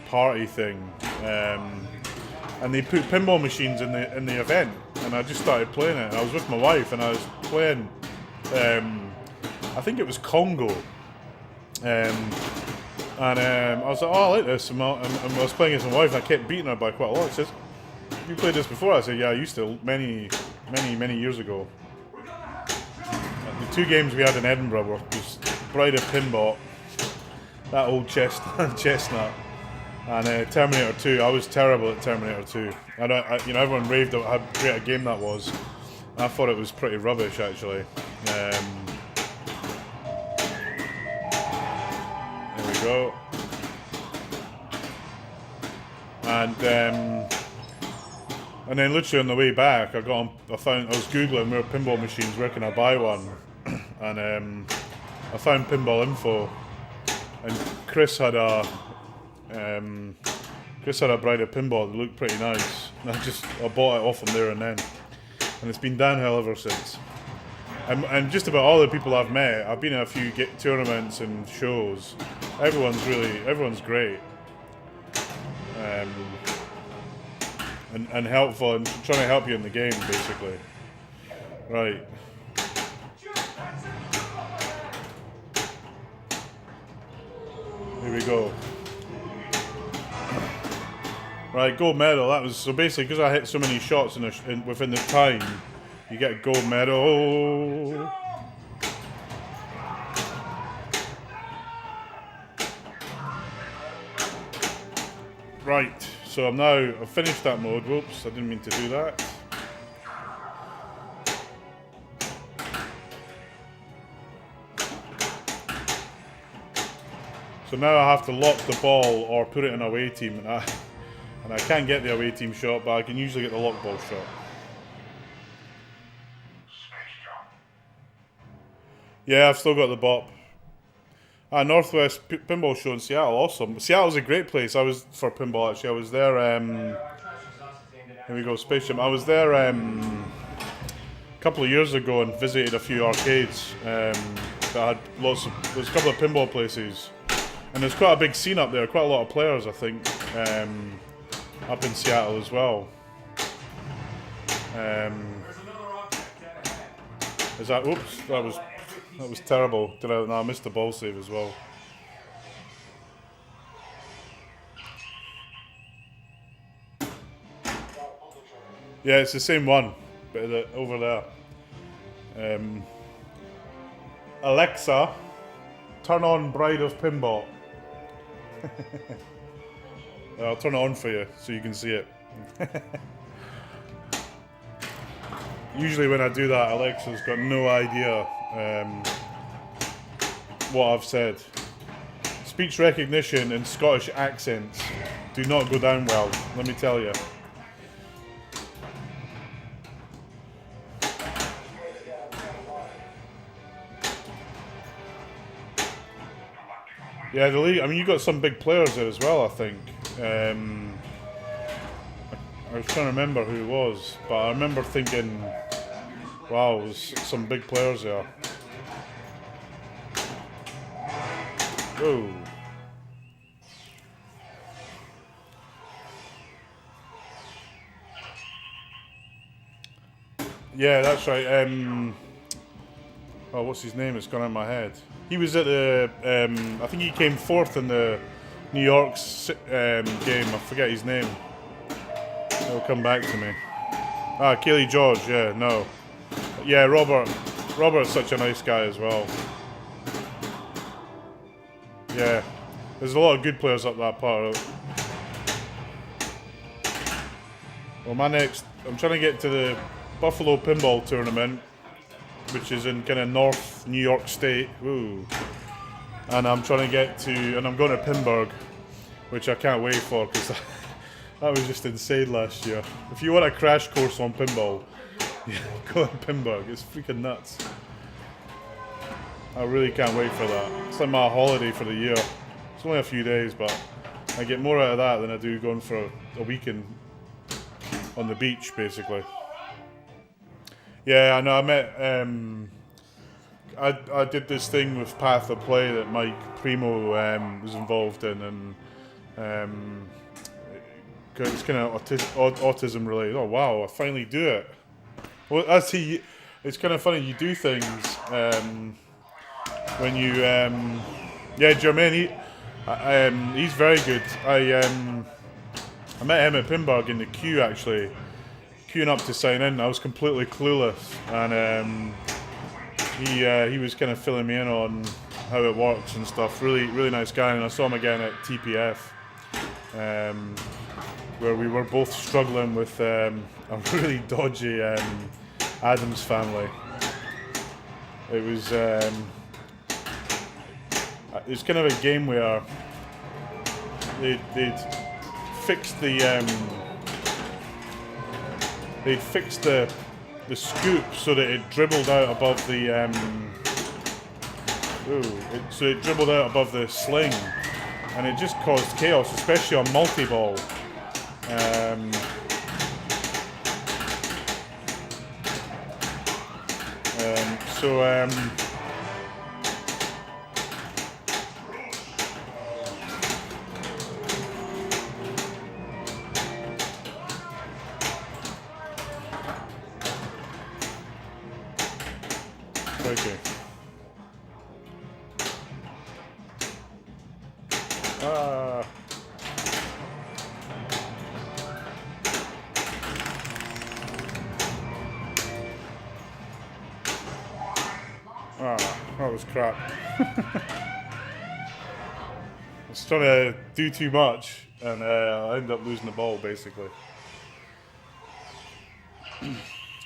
party thing, and they put pinball machines in the event, and I just started playing it. And I was with my wife, and I was playing. I think it was Congo. I was like, oh, I like this. And I was playing against my wife, and I kept beating her by quite a lot. She says, have you played this before? I said, yeah, I used to many years ago. The 2 games we had in Edinburgh were just Bride of Pinball, that old chestnut, and Terminator 2. I was terrible at Terminator 2. Everyone raved about how great a game that was. I thought it was pretty rubbish, actually. There we go. And then literally on the way back, I was Googling where pinball machines, where can I buy one? And I found Pinball Info, and Chris had a Bride of Pinball that looked pretty nice. And I bought it off him there and then, and it's been downhill ever since. And just about all the people I've met, I've been at a few tournaments and shows. Everyone's great, and helpful, and trying to help you in the game, basically. Right. Here we go. Right, gold medal. That was so basically because I hit so many shots within the time, you get a gold medal. Right, so I've finished that mode. Whoops, I didn't mean to do that. So now I have to lock the ball or put it in away team, and I can't get the away team shot, but I can usually get the lock ball shot. Yeah, I've still got the bop. Northwest Pinball Show in Seattle, awesome. Seattle's a great place. I was for pinball actually. I was there. Here we go, Spaceship. I was there a couple of years ago and visited a few arcades that had there's a couple of pinball places, and there's quite a big scene up there. Quite a lot of players, I think, up in Seattle as well. Is that? Oops, that was terrible. I missed the ball save as well. Yeah, it's the same one, but over there. Alexa, turn on Bride of Pinball. I'll turn it on for you so you can see it. Usually when I do that, Alexa's got no idea what I've said. Speech recognition and Scottish accents do not go down well, let me tell you. Yeah, the league. I mean, you got some big players there as well, I think. I was trying to remember who it was, but I remember thinking, wow, there's some big players there. Whoa. Yeah, that's right. Oh, what's his name? It's gone out of my head. He was at the, I think he came fourth in the New York's game. I forget his name. It'll come back to me. Kelly George, yeah, no. Yeah, Robert's such a nice guy as well. Yeah, there's a lot of good players up that part. Well, I'm trying to get to the Buffalo Pinball Tournament, which is in kind of North New York State. Ooh. and I'm trying to get to, and I'm going to Pinburg, which I can't wait for because that was just insane last year. If you want a crash course on pinball, yeah, go to Pinburg. It's freaking nuts. I really can't wait for that. It's like my holiday for the year. It's only a few days, but I get more out of that than I do going for a weekend on the beach, basically. Yeah, I know. I met. I did this thing with Path of Play that Mike Primo was involved in, and it's kind of autism related. Oh wow! I finally do it. Well, it's kind of funny. You do things when you. Yeah, Jermaine. He's very good. I met him at Pinburg in the queue, actually, queuing up to sign in. I was completely clueless, and he was kind of filling me in on how it works and stuff. Really nice guy. And I saw him again at TPF, where we were both struggling with a really dodgy Adams family. It was it's kind of a game where they'd fixed the scoop so that it dribbled out above the so it dribbled out above the sling, and it just caused chaos, especially on multi-ball. Okay. That was crap. I was trying to do too much, and I ended up losing the ball, basically.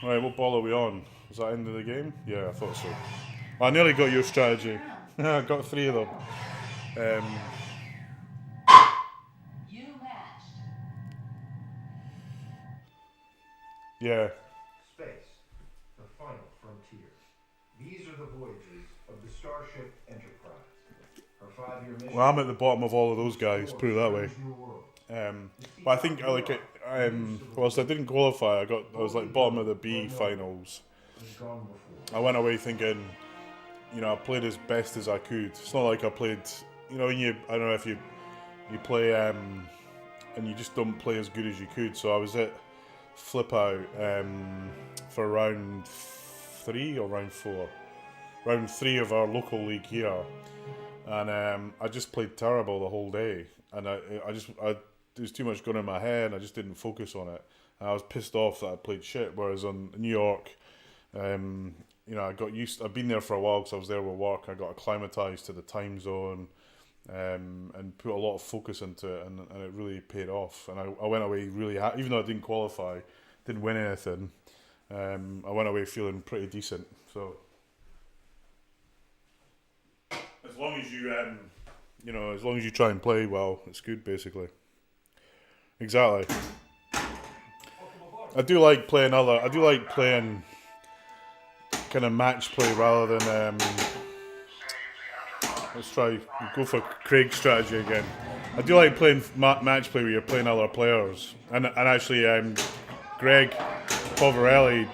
Right, what ball are we on? Was that end of the game? Yeah, I thought so. I nearly got your strategy. I got 3 of them. You matched. Yeah. Space, the final frontier. These are the voyages of the Starship Enterprise. Her 5-year mission. Well, I'm at the bottom of all of those guys, put it that way. But I think whilst I didn't qualify, I was like bottom of the B finals. I went away thinking, I played as best as I could. It's not like I played, when I don't know if you play and you just don't play as good as you could. So I was at flip out for round 3 or round 4, round 3 of our local league here, and I just played terrible the whole day, and I there was too much going in my head. I just didn't focus on it. And I was pissed off that I played shit. Whereas on New York, I got used. I've been there for a while because I was there with work. I got acclimatized to the time zone, and put a lot of focus into it, and it really paid off. And I went away really happy, even though I didn't qualify, didn't win anything. I went away feeling pretty decent. So as long as you, as long as you try and play well, it's good, basically. Exactly. I do like playing kind of match play rather than let's go for Craig's strategy again. I do like playing match play where you're playing other players, and actually Greg Poverelli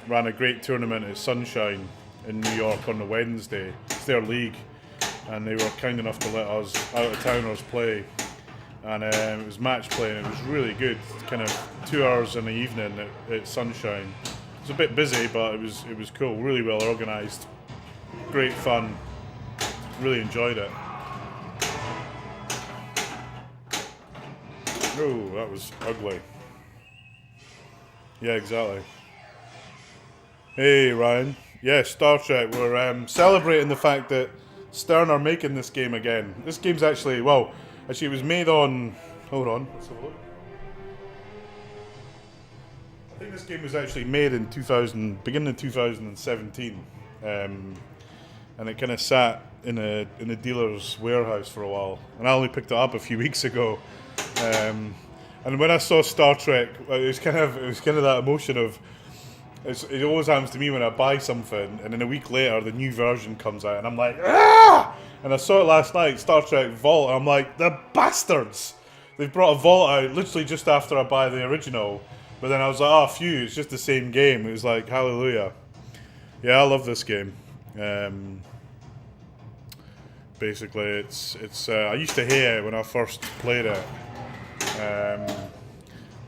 ran a great tournament at Sunshine in New York on the Wednesday. It's their league, and they were kind enough to let us out-of-towners play. And it was match play, and it was really good. Kind of 2 hours in the evening at Sunshine. It was a bit busy, but it was cool. Really well organised, great fun. Really enjoyed it. Oh, that was ugly. Yeah, exactly. Hey, Ryan. Yeah, Star Trek. We're celebrating the fact that Stern are making this game again. This game's actually, it was made on... Hold on, let's have a look. I think this game was actually made in beginning of 2017. and it kind of sat in a dealer's warehouse for a while, and I only picked it up a few weeks ago. And when I saw Star Trek, it was kind of that emotion of, it always happens to me when I buy something, and then a week later the new version comes out, and I'm like, ah! And I saw it last night, Star Trek Vault, and I'm like, the bastards! They've brought a Vault out literally just after I buy the original, but then I was like, oh, phew, it's just the same game. It was like, hallelujah. Yeah, I love this game. Basically, it's I used to hate it when I first played it,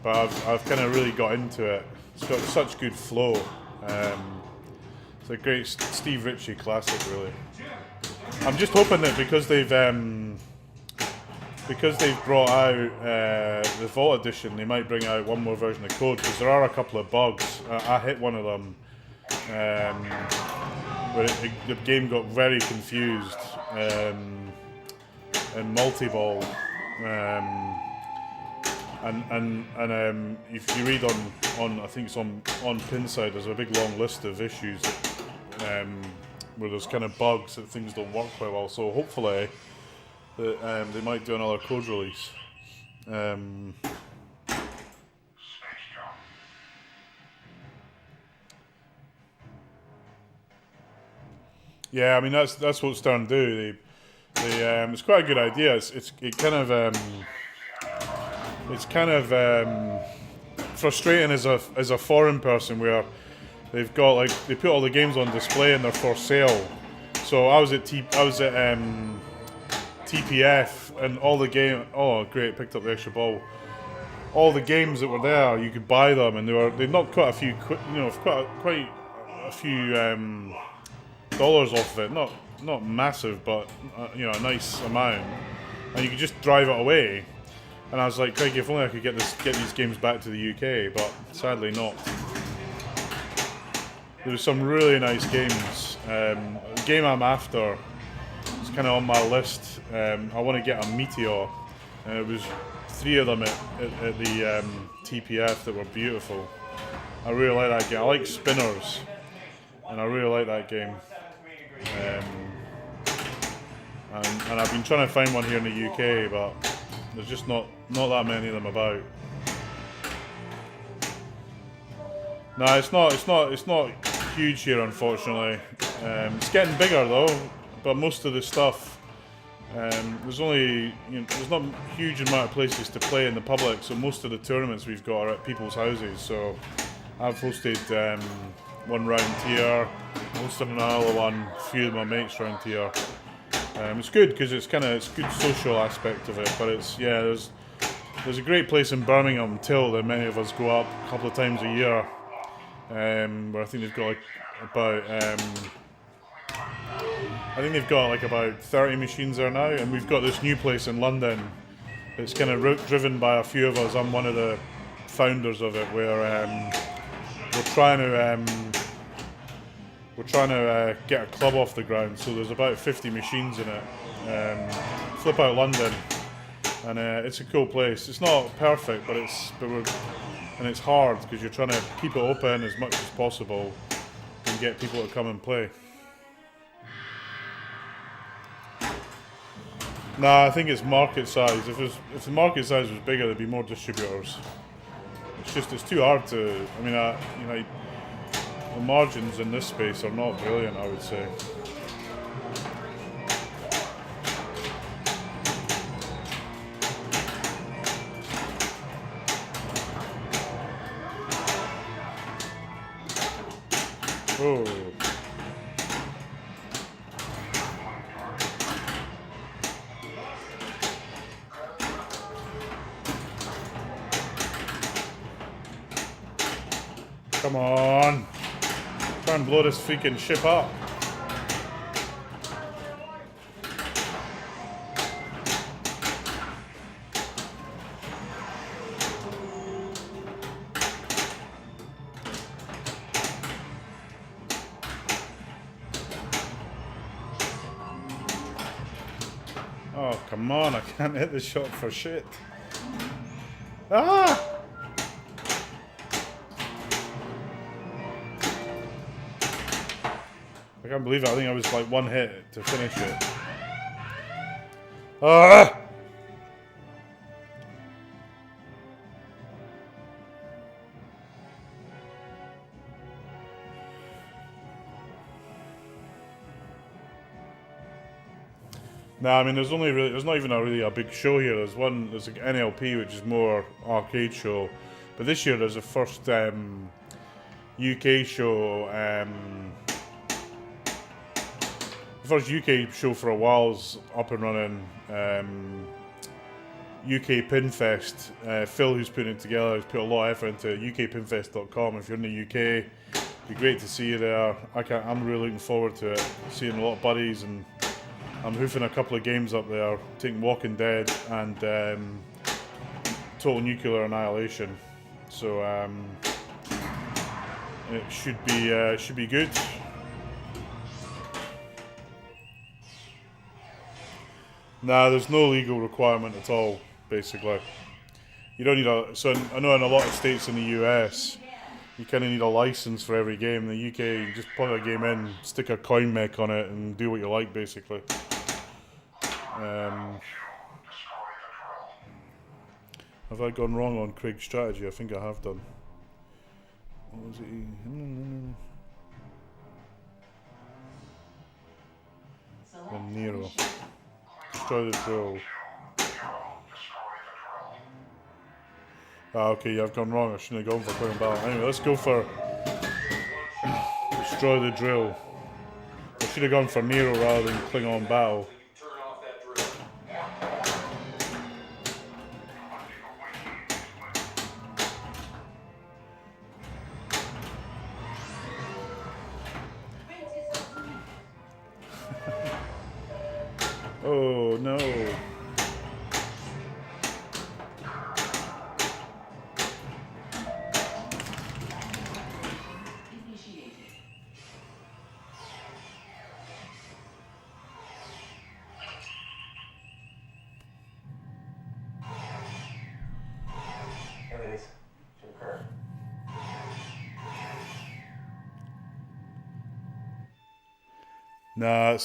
but I've kind of really got into it. It's got such good flow. It's a great Steve Ritchie classic, really. I'm just hoping that because they've brought out the Vault Edition, they might bring out one more version of code, because there are a couple of bugs. I hit one of them, where the game got very confused in multi-ball. And if you read on I think it's on Pinside, there's a big long list of issues where there's kind of bugs that things don't work quite well. So hopefully that they might do another code release. Yeah, I mean that's what it's starting to do. It's quite a good idea. It's kind of frustrating as a foreign person, where they've got, like, they put all the games on display and they're for sale. So I was at TPF, and all the game. Oh, great! Picked up the extra ball. All the games that were there, you could buy them, and they knocked quite a few, quite a few dollars off of it. Not massive, but a nice amount, and you could just drive it away. And I was like, Craig, if only I could get these games back to the UK, but sadly not. There was some really nice games. The game I'm after is kind of on my list. I want to get a Meteor, and it was 3 of them at the TPF that were beautiful. I really like that game. I like spinners, and I really like that game. And I've been trying to find one here in the UK, but there's just not that many of them about. No, it's not huge here, unfortunately. It's getting bigger though, but most of the stuff, there's not a huge amount of places to play in the public, so most of the tournaments we've got are at people's houses. So I've hosted one round here, hosted another one, a few of my mates round here. It's good because it's good social aspect of it, but there's a great place in Birmingham, Till, that many of us go up a couple of times a year, where I think they've got about 30 machines there now, and we've got this new place in London that's kind of driven by a few of us. I'm one of the founders of it, where we're trying to get a club off the ground. So there's about 50 machines in it. Flip Out London, and it's a cool place. It's not perfect, but it's hard because you're trying to keep it open as much as possible and get people to come and play. Nah, I think it's market size. If the market size was bigger, there'd be more distributors. It's too hard to. I mean, the margins in this space are not brilliant, I would say. Oh. Come on. Try and blow this freaking ship up. Oh, come on, I can't hit the shot for shit. Ah! can't believe it. I think I was like one hit to finish it. Ah! No, I mean there's not even a big show here. There's an NLP which is more arcade show, but this year there's a first UK show. The first UK show for a while's up and running. UK Pinfest. Phil, who's putting it together, has put a lot of effort into ukpinfest.com. If you're in the UK, it'd be great to see you there. I'm really looking forward to it. Seeing a lot of buddies, and I'm hoofing a couple of games up there, taking Walking Dead and Total Nuclear Annihilation. So it should be good. Nah, there's no legal requirement at all. Basically, you don't need so I know in a lot of states in the US, you kind of need a license for every game. In the UK, you just plug a game in, stick a coin mech on it, and do what you like, basically. Have I gone wrong on Craig's strategy? I think I have done. What was it? And Nero. Destroy the drill. Ah, okay, yeah, I've gone wrong. I shouldn't have gone for Klingon Battle. Anyway, let's go for Destroy the Drill. I should have gone for Nero rather than Klingon Battle. Oh no. Nah,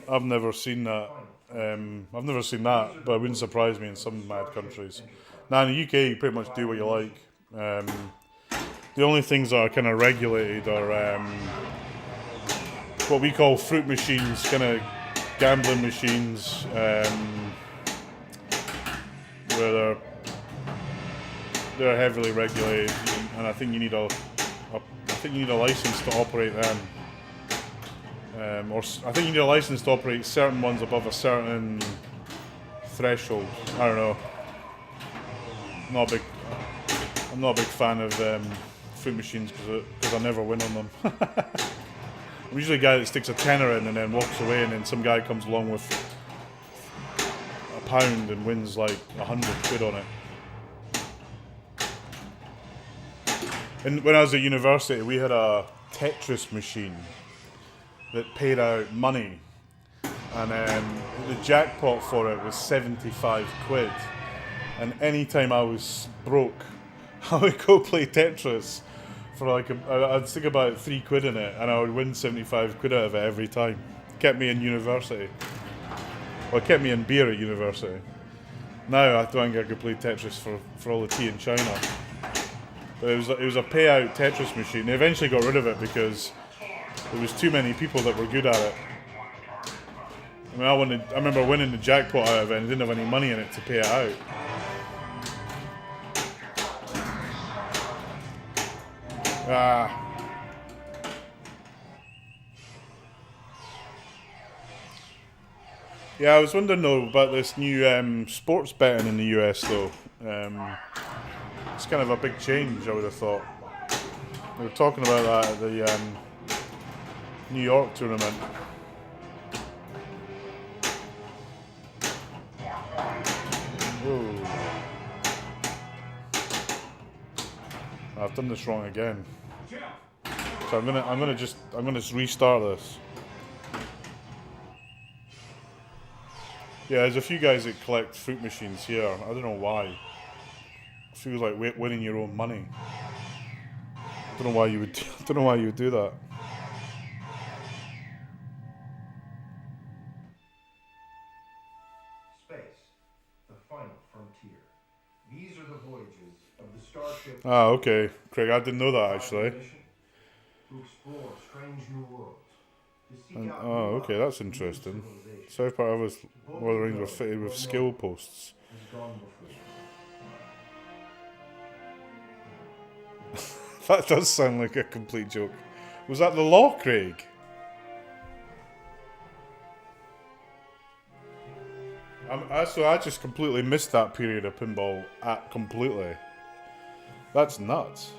I've never seen that. I've never seen that, but it wouldn't surprise me in some mad countries. Now in the UK, you pretty much do what you like. The only things that are kind of regulated are what we call fruit machines, kind of gambling machines, where they're heavily regulated, and I think you need a license to operate them. Or I think you need a license to operate certain ones above a certain threshold. I don't know. I'm not a big fan of fruit machines because I never win on them. I'm usually a guy that sticks a tenner in and then walks away, and then some guy comes along with £1 and wins like 100 quid on it. And when I was at university, we had a Tetris machine that paid out money, and the jackpot for it was 75 quid. And any time I was broke, I would go play Tetris for I'd stick about 3 quid in it, and I would win 75 quid out of it every time. Kept me in university. Well, it kept me in beer at university. Now I don't think I could play Tetris for all the tea in China. But it was a payout Tetris machine. They eventually got rid of it because there was too many people that were good at it. I mean, I remember winning the jackpot out of it and didn't have any money in it to pay it out. Yeah, I was wondering though about this new sports betting in the US though. It's kind of a big change, I would have thought. We were talking about that at the New York tournament. Whoa. I've done this wrong again. So I'm gonna just restart this. Yeah, there's a few guys that collect fruit machines here. I don't know why. It feels like winning your own money. I don't know why you would do that. frontier. These are the voyages of the starship. Ah, okay. Craig, I didn't know that actually. Mission to explore strange new worlds. To seek And, out oh, new okay, life, that's new interesting. civilizations. South Park was Lord of the Rings were Know fitted with what skill no posts. has gone before. That does sound like a complete joke. Was that the law, Craig? So I just completely missed that period of pinball completely. That's nuts.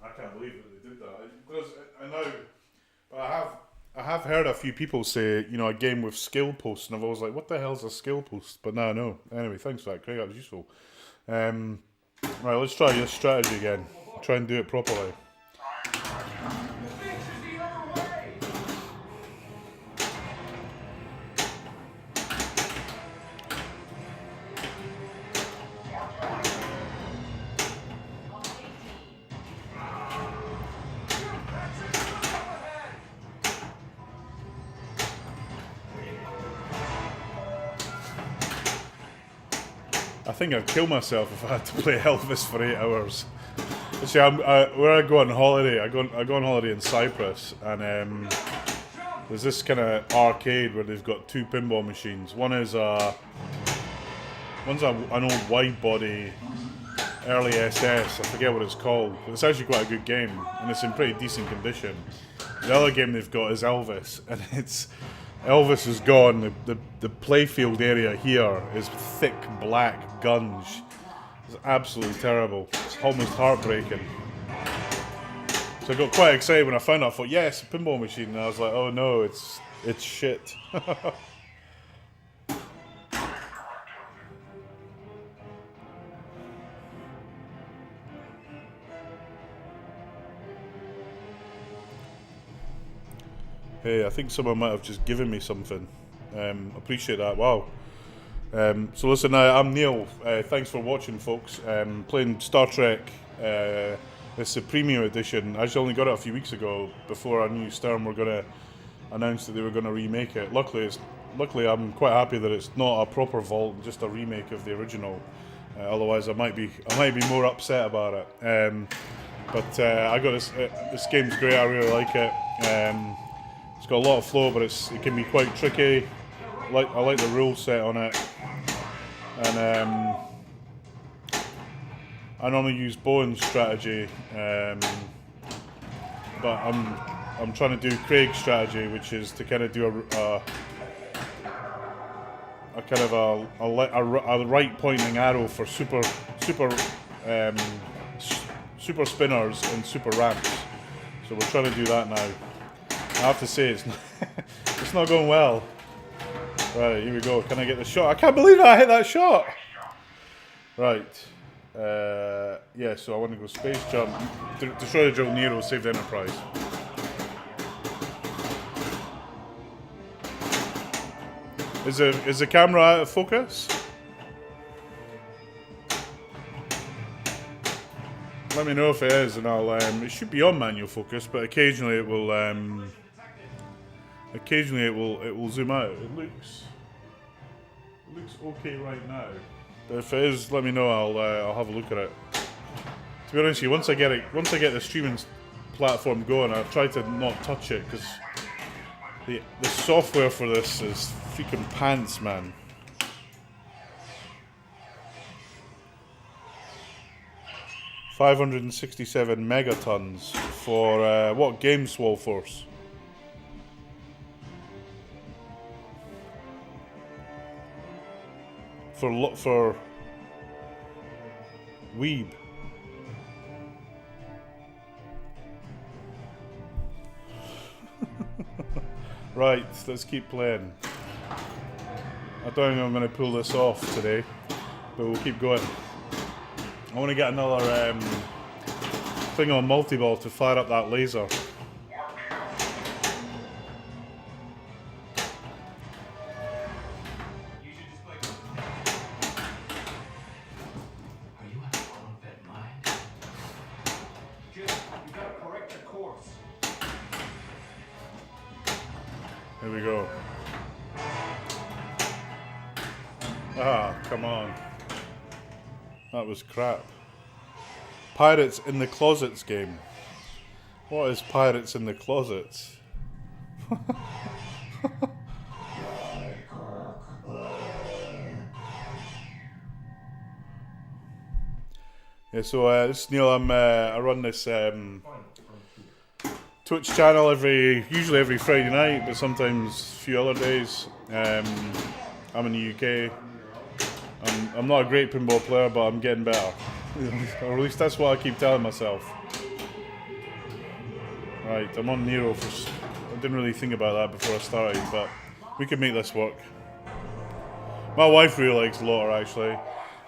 I can't believe that they did that. Because I have heard a few people say, you know, a game with skill posts, and I've always like, what the hell's a skill post? But no, no. Anyway, thanks for that, Craig. That was useful. Right, let's try your strategy again. Try and do it properly. I think I'd kill myself if I had to play Elvis for 8 hours. See, where I go on holiday, I go on holiday in Cyprus, and there's this kind of arcade where they've got 2 pinball machines. One's an old wide body early SS. I forget what it's called, but it's actually quite a good game, and it's in pretty decent condition. The other game they've got is Elvis, and Elvis is gone. The playfield area here is thick black gunge. It's absolutely terrible. It's almost heartbreaking. So I got quite excited when I found out. I thought, yes, a pinball machine. And I was like, oh no, it's shit. Hey, I think someone might have just given me something. Appreciate that. Wow. So listen, I'm Neil. Thanks for watching, folks. Playing Star Trek. It's the premium edition. I just only got it a few weeks ago before I knew Stern were going to announce that they were going to remake it. Luckily, I'm quite happy that it's not a proper vault, just a remake of the original. Otherwise, I might be more upset about it. But I got this. This game's great. I really like it. It's got a lot of flow, but it can be quite tricky. I like the rule set on it, and I normally use Bowen's strategy, but I'm trying to do Craig's strategy, which is to kind of do a kind of a right pointing arrow for super spinners and super ramps. So we're trying to do that now. I have to say it's not going well. Right, here we go. Can I get the shot? I can't believe I hit that shot. Right. Yeah, so I want to go space jump. Destroy the drill Nero, save the Enterprise. Is the camera out of focus? Let me know if it is, and I'll. It should be on manual focus, but occasionally it will. Occasionally it will zoom out. It looks okay right now. But if it is, let me know. I'll have a look at it. To be honest with you, once I get the streaming platform going, I've tried to not touch it because the software for this is freaking pants, man. $567 megatons for what game, Swallforce? For Weeb. Right, let's keep playing. I don't know if I'm going to pull this off today, but we'll keep going. I want to get another thing on multi-ball to fire up that laser. Here we go. Ah, come on. That was crap. Pirates in the Closets game. What is Pirates in the Closets? Yeah, so this is Neil. I run this Twitch channel usually every Friday night, but sometimes a few other days. I'm in the UK. I'm not a great pinball player, but I'm getting better. Or at least that's what I keep telling myself. Right, I'm on Nero. I didn't really think about that before I started, but we could make this work. My wife really likes Lotter, actually.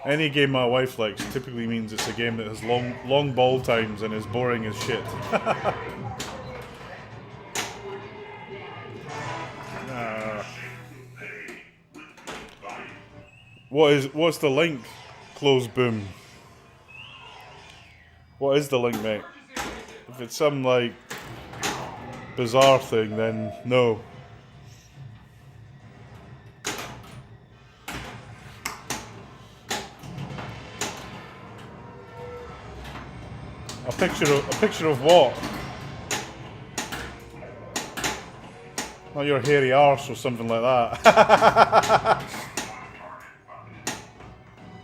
Any game my wife likes typically means it's a game that has long ball times and is boring as shit. What's the link? Close boom. What is the link, mate? If it's some like bizarre thing, then no. A picture of what? Not your hairy arse or something like that.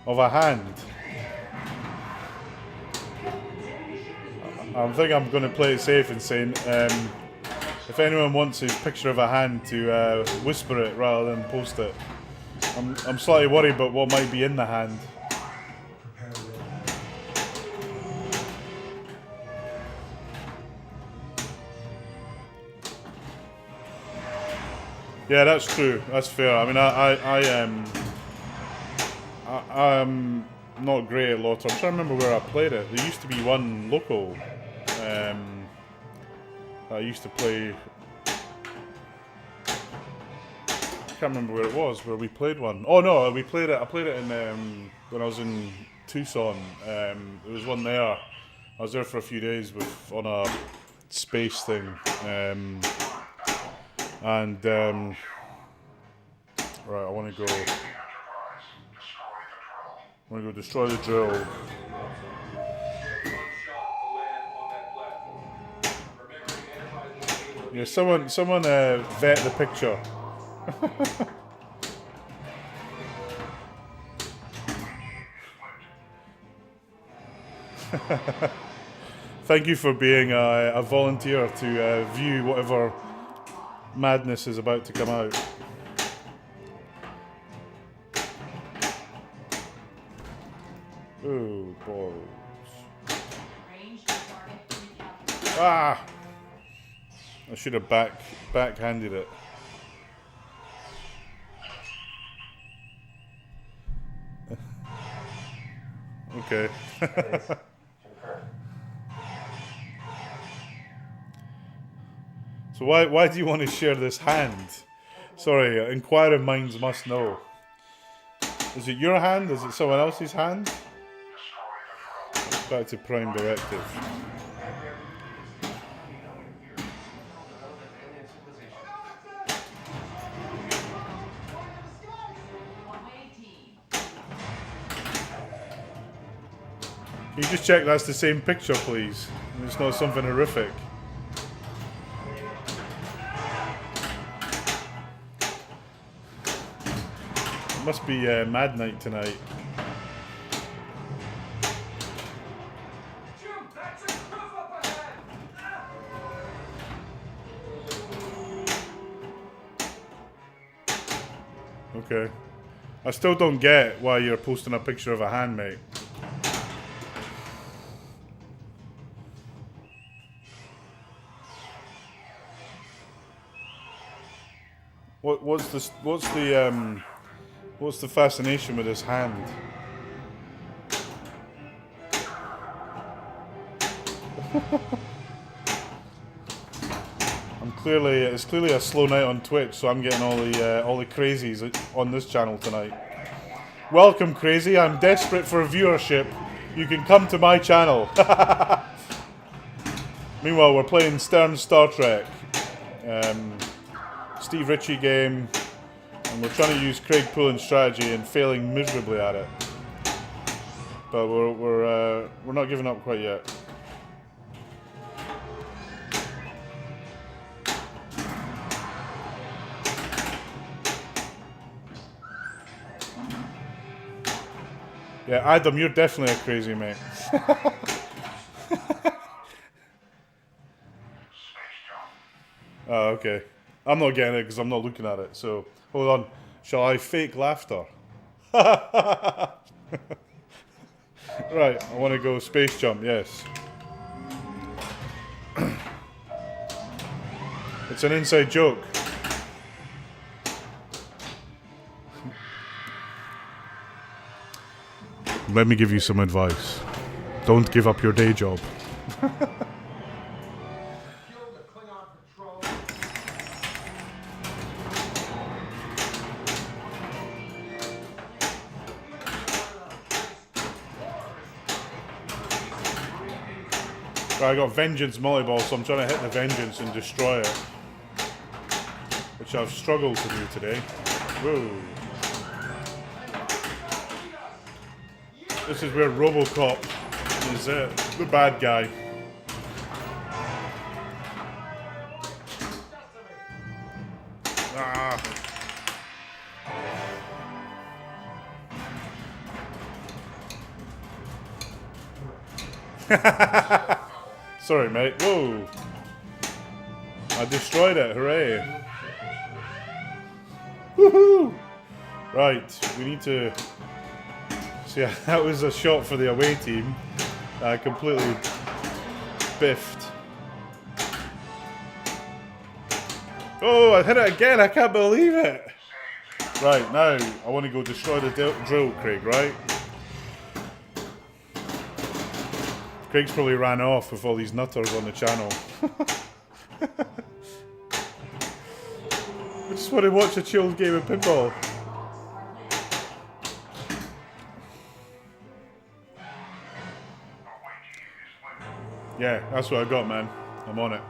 Of a hand. I think I'm going to play it safe and saying, if anyone wants a picture of a hand, to whisper it rather than post it. I'm slightly worried about what might be in the hand. Yeah, that's true. That's fair. I mean, I'm not great at Lotter. I'm trying to remember where I played it. There used to be one local. I used to play. I can't remember where it was. Where we played one. Oh no, we played it. I played it in when I was in Tucson. There was one there. I was there for a few days on a space thing. Right, I want to go destroy the drill. Yeah, someone vet the picture. Thank you for being a volunteer to view whatever madness is about to come out. Oh, balls. Ah! I should have backhanded it. Okay. So why do you want to share this hand? Sorry, inquiring minds must know. Is it your hand? Is it someone else's hand? Back to Prime Directive. Can you just check that's the same picture, please? And it's not something horrific. It must be Mad Night tonight. Okay. I still don't get why you're posting a picture of a hand, mate. What's the fascination with this hand? It's clearly a slow night on Twitch, so I'm getting all the crazies on this channel tonight. Welcome, crazy. I'm desperate for viewership. You can come to my channel. Meanwhile, we're playing Stern Star Trek. Steve Ritchie game, and we're trying to use Craig Pullen's strategy and failing miserably at it. But we're not giving up quite yet. Yeah, Adam, you're definitely a crazy mate. Oh, okay. I'm not getting it because I'm not looking at it. So, hold on. Shall I fake laughter? Right, I want to go space jump, yes. It's an inside joke. Let me give you some advice. Don't give up your day job. I got Vengeance Multi-Ball, so I'm trying to hit the Vengeance and destroy it. Which I've struggled to do today. Whoa. This is where Robocop is the bad guy. Ah. Sorry, mate. Whoa. I destroyed it. Hooray. Woohoo! Right, we need to... See, that was a shot for the away team. Completely biffed. Oh, I hit it again. I can't believe it. Right, now I want to go destroy the drill, Craig, right? Craig's probably ran off with all these nutters on the channel. I just want to watch a chilled game of pinball. Yeah, that's what I got, man. I'm on it.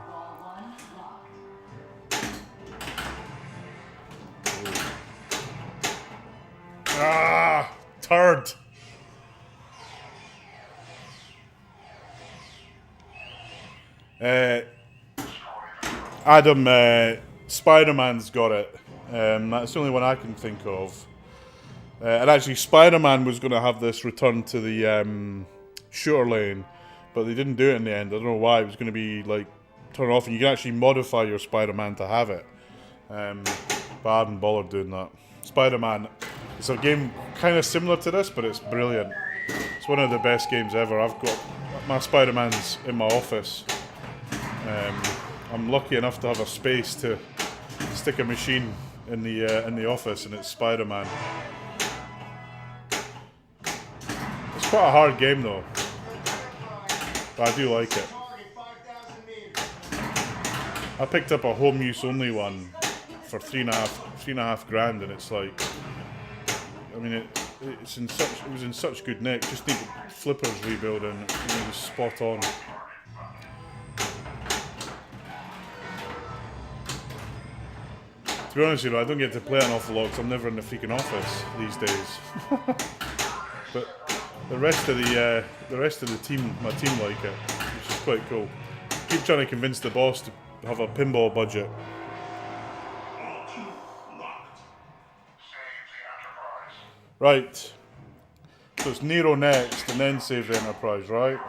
Ah, turd. Adam, Spider-Man's got it. That's the only one I can think of. And actually, Spider-Man was going to have this return to the shooter lane, but they didn't do it in the end. I don't know why. It was going to be like turn off, and you can actually modify your Spider-Man to have it. But I haven't bothered doing that. Spider-Man, it's a game kind of similar to this, but it's brilliant. It's one of the best games ever. I've got my Spider-Man's in my office. I'm lucky enough to have a space to stick a machine in the office, and it's Spider-Man. It's quite a hard game though, but I do like it. I picked up a home use only one for three and a half grand, and it's like, I mean, it was in such good nick. Just need flippers rebuilding, and it was spot on. To be honest, I don't get to play an awful lot because I'm never in the freaking office these days. But the rest of the team, my team like it, which is quite cool. Keep trying to convince the boss to have a pinball budget. Right. So it's Nero next, and then Save the Enterprise, right?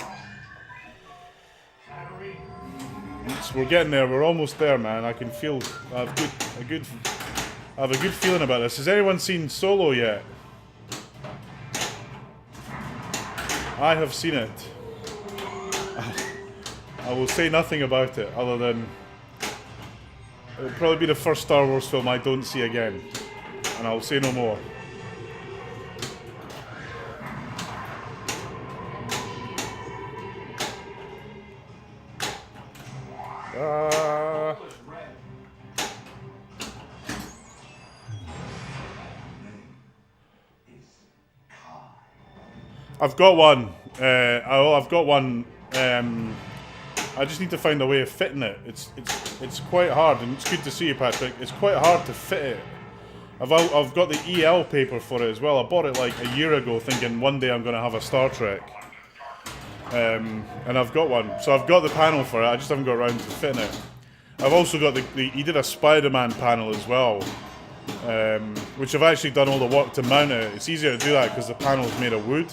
So we're getting there. We're almost there, man. I can feel. I have a good feeling about this. Has anyone seen Solo yet? I have seen it. I will say nothing about it other than it'll probably be the first Star Wars film I don't see again, and I'll say no more. I've got one. I've got one I just need to find a way of fitting it. It's quite hard, and it's good to see you, Patrick. It's quite hard to fit it. I've got the EL paper for it as well. I bought it like a year ago, thinking one day I'm going to have a Star Trek. And I've got one. So I've got the panel for it, I just haven't got around to fitting it. I've also got he did a Spider-Man panel as well, which I've actually done all the work to mount it. It's easier to do that because the panel's made of wood.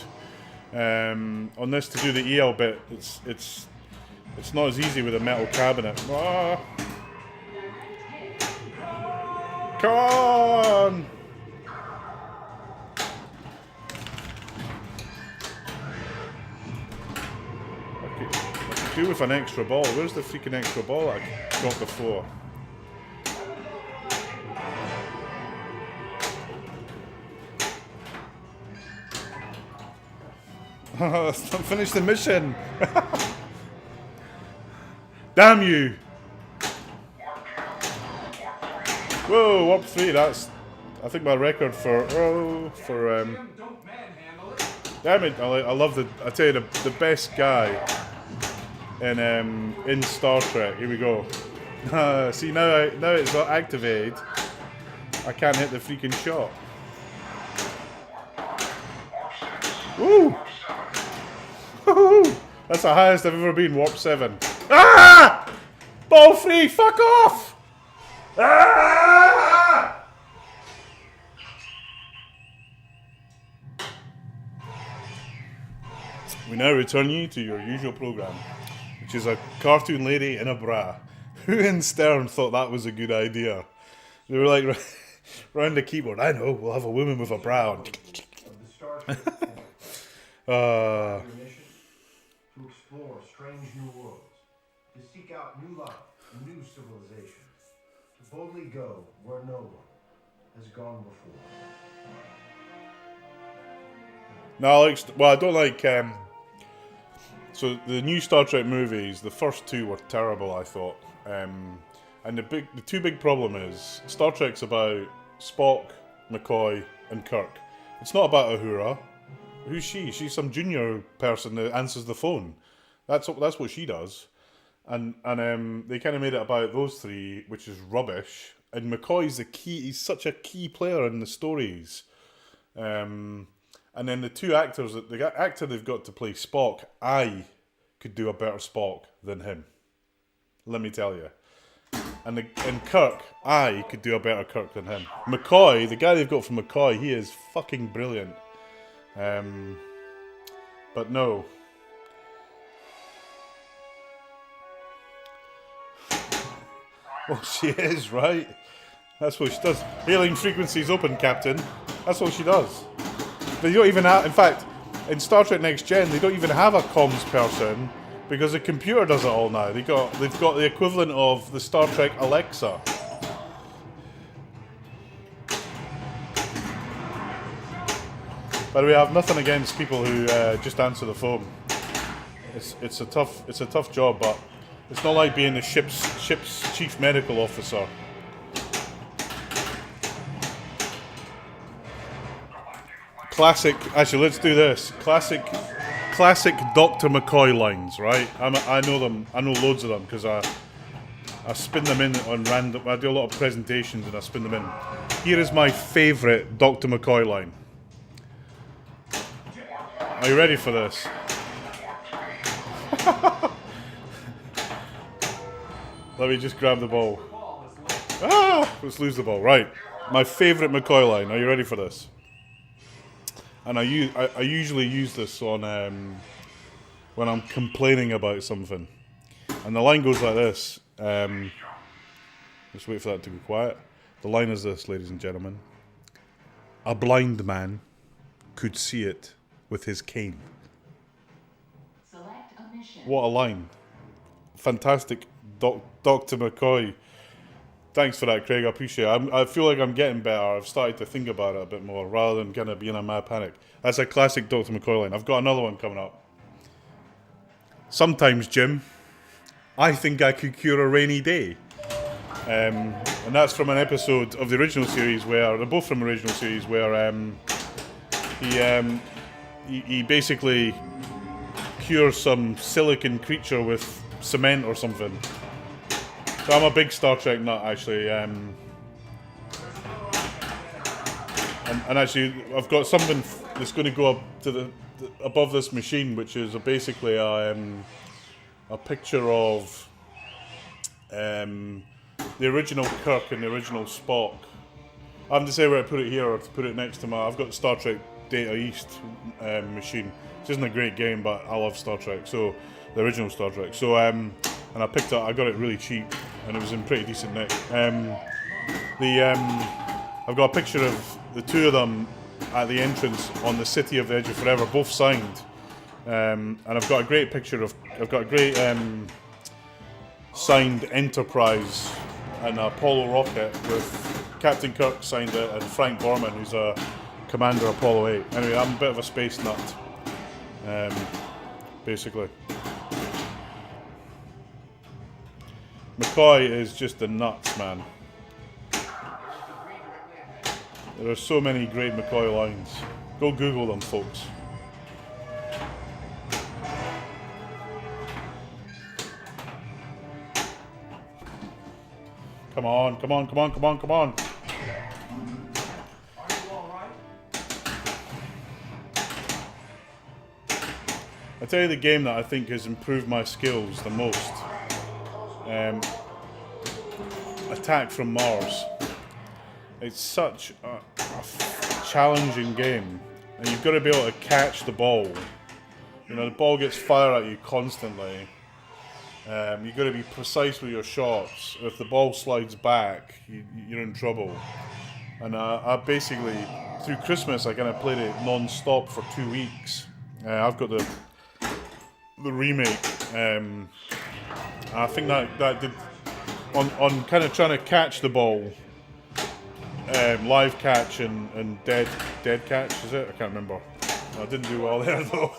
On this, to do the EL bit, it's not as easy with a metal cabinet. Ah. Come on! I could do with an extra ball. Where's the freaking extra ball I got before? Finish the mission! Damn you! Whoa, warp 3, that's, I think, my record for, damn it, I love I tell you, the best guy in Star Trek. Here we go. See, now it's not activated, I can't hit the freaking shot. Woo! Woo! That's the highest I've ever been, warp 7. Ah! Ball 3, fuck off! Ah! We now return you to your usual program, which is a cartoon lady in a bra. Who in Stern thought that was a good idea? They were like, round the keyboard, I know, we'll have a woman with a bra on. Your mission to explore strange new worlds, to seek out new life and new civilizations, to boldly go where no one has gone before. No, I don't like. So the new Star Trek movies, the first two were terrible, I thought. And the two big problem is Star Trek's about Spock, McCoy, and Kirk. It's not about Uhura. Who's she? She's some junior person that answers the phone. That's what she does. And they kind of made it about those three, which is rubbish. And McCoy's the key. He's such a key player in the stories. And then the two actors, the actor they've got to play Spock, I could do a better Spock than him. Let me tell you. And Kirk, I could do a better Kirk than him. McCoy, the guy they've got for McCoy, he is fucking brilliant. But no. Well, she is, right? That's what she does. Hailing frequencies open, Captain. That's what she does. They don't even have, in fact, in Star Trek Next Gen, they don't even have a comms person because the computer does it all now. They've got the equivalent of the Star Trek Alexa. But we have nothing against people who just answer the phone. It's a tough job, but it's not like being the ship's chief medical officer. Classic. Actually, let's do this. Classic Dr. McCoy lines, right? I know them. I know loads of them because I spin them in on random. I do a lot of presentations and I spin them in. Here is my favourite Dr. McCoy line. Are you ready for this? Let me just grab the ball. Ah! Let's lose the ball. Right. My favourite McCoy line. Are you ready for this? And I usually use this on when I'm complaining about something. And the line goes like this. Just wait for that to be quiet. The line is this, ladies and gentlemen. A blind man could see it with his cane. Select a mission. What a line. Fantastic, Dr. McCoy. Thanks for that, Craig. I appreciate it. I feel like I'm getting better. I've started to think about it a bit more rather than kind of being a mad panic. That's a classic Dr. McCoy line. I've got another one coming up. Sometimes, Jim, I think I could cure a rainy day. And that's from an episode of the original series where, they're both from the original series, where he basically cures some silicon creature with cement or something. So I'm a big Star Trek nut, actually. And actually, I've got something that's going to go up to the above this machine, which is basically a picture of the original Kirk and the original Spock. I have to say where I put it here or to put it next to my. I've got the Star Trek Data East machine. Which isn't a great game, but I love Star Trek. So the original Star Trek. So and I picked it. I got it really cheap, and it was in pretty decent nick. I've got a picture of the two of them at the entrance on the City of the Edge of Forever, both signed. And I've got a great picture of. I've got a great signed Enterprise and Apollo rocket with Captain Kirk signed it and Frank Borman, who's a Commander Apollo 8. Anyway, I'm a bit of a space nut, basically. McCoy is just the nuts, man. There are so many great McCoy lines. Go Google them, folks. Come on, come on, come on, come on, come on. Are you all right? I tell you the game that I think has improved my skills the most. Attack from Mars. It's such a challenging game, and you've got to be able to catch the ball. You know, the ball gets fired at you constantly. You've got to be precise with your shots. If the ball slides back, you're in trouble. And I basically, through Christmas, I kind of played it non-stop for 2 weeks. I've got the remake. I think that did on kind of trying to catch the ball. Live catch and dead catch, is it? I can't remember. I didn't do well there though.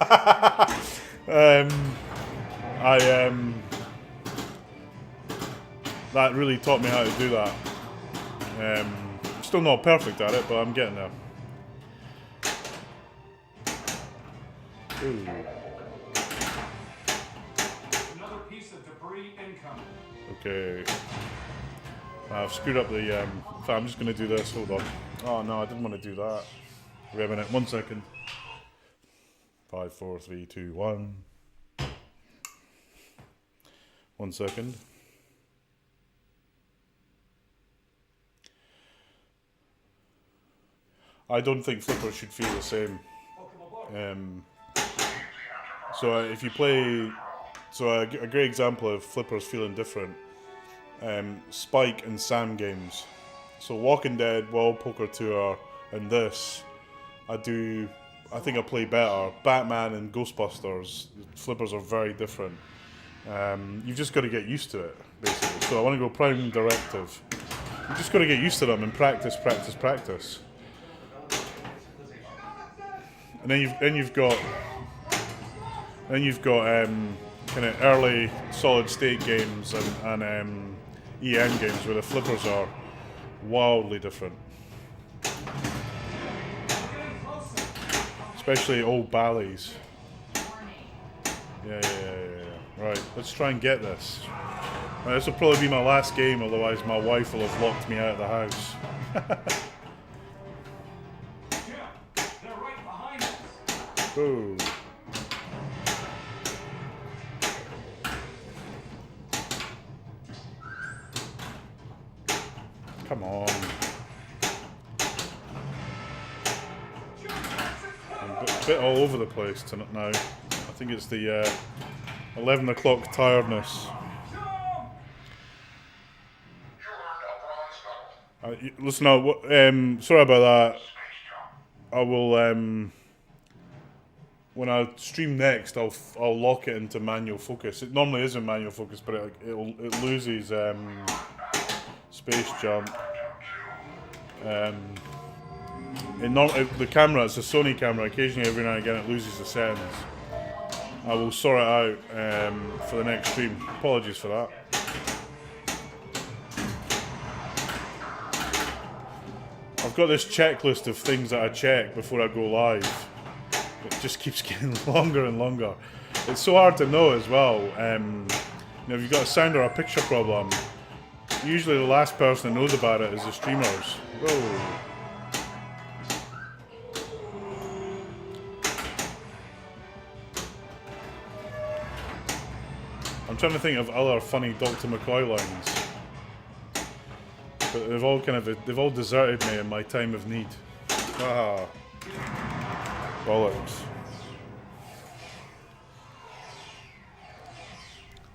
That really taught me how to do that. Still not perfect at it, but I'm getting there. Ooh. Another piece of debris incoming. Okay. I've screwed up the. I'm just going to do this. Hold on. Oh no, I didn't want to do that. Wait a minute. 1 second. 5, 4, 3, 2, 1. 1 second. I don't think flippers should feel the same. So if you play, a great example of flippers feeling different. Spike and Sam games. So Walking Dead, World Poker Tour, and this, I think I play better. Batman and Ghostbusters, flippers are very different. You've just got to get used to it, basically. So I want to go Prime Directive. You've just got to get used to them and practice. And then you've got kind of early solid state games and EM games where the flippers are wildly different. Especially old Bally's. Yeah. Right, let's try and get this. This will probably be my last game, otherwise my wife will have locked me out of the house. They're right behind us. Ooh. Come on. I'm a bit all over the place tonight now. I think it's the 11 o'clock tiredness. Listen, sorry about that. I will, when I stream next, I'll lock it into manual focus. It normally is in manual focus, but it loses space jump. The camera, it's a Sony camera. Occasionally, every now and again, it loses the settings. I will sort it out for the next stream. Apologies for that. I've got this checklist of things that I check before I go live. It just keeps getting longer and longer. It's so hard to know as well. know, if you've got a sound or a picture problem, usually the last person that knows about it is the streamers. Whoa. I'm trying to think of other funny Dr. McCoy lines. But they've all deserted me in my time of need. Ah. Bollocks.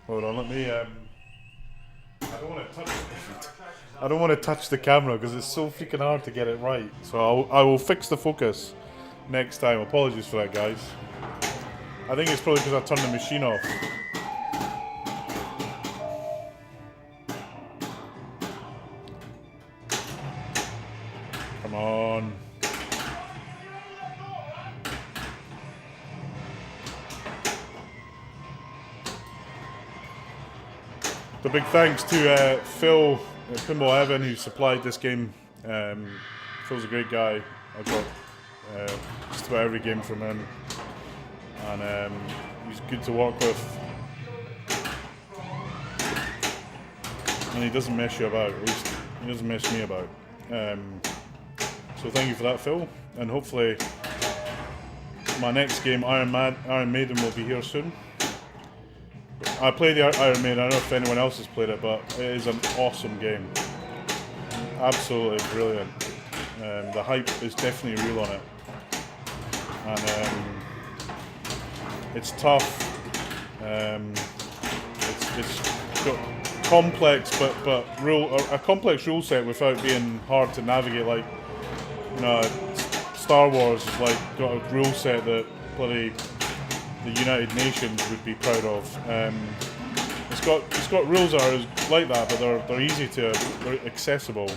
Hold on, let me I don't want to touch the camera because it's so freaking hard to get it right. So I will fix the focus next time. Apologies for that, guys. I think it's probably because I turned the machine off. Come on. So big thanks to Phil at Pinball Heaven who supplied this game. Phil's a great guy. I've got just about every game from him. And he's good to work with. And he doesn't mess you about, at least he doesn't mess me about. So thank you for that, Phil. And hopefully my next game, Iron Maiden, will be here soon. I played the Iron Maiden, I don't know if anyone else has played it, but it is an awesome game. Absolutely brilliant. The hype is definitely real on it. And it's tough. It's got complex, but a complex rule set without being hard to navigate. Like, you know, Star Wars is like got a rule set that bloody the United Nations would be proud of. It's got rules that are like that, but they're easy to, they're accessible.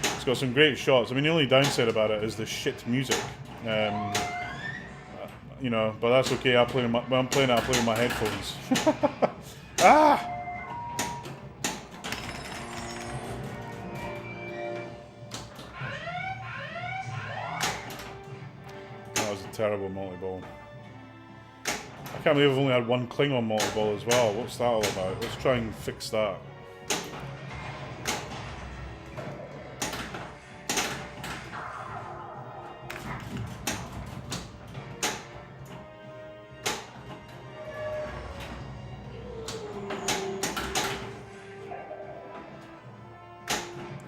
It's got some great shots. I mean, the only downside about it is the shit music. You know, but that's okay. When I'm playing it, I play with my headphones. Ah! That was a terrible multi-ball. I can't believe I've only had one Klingon multi-ball as well. What's that all about? Let's try and fix that.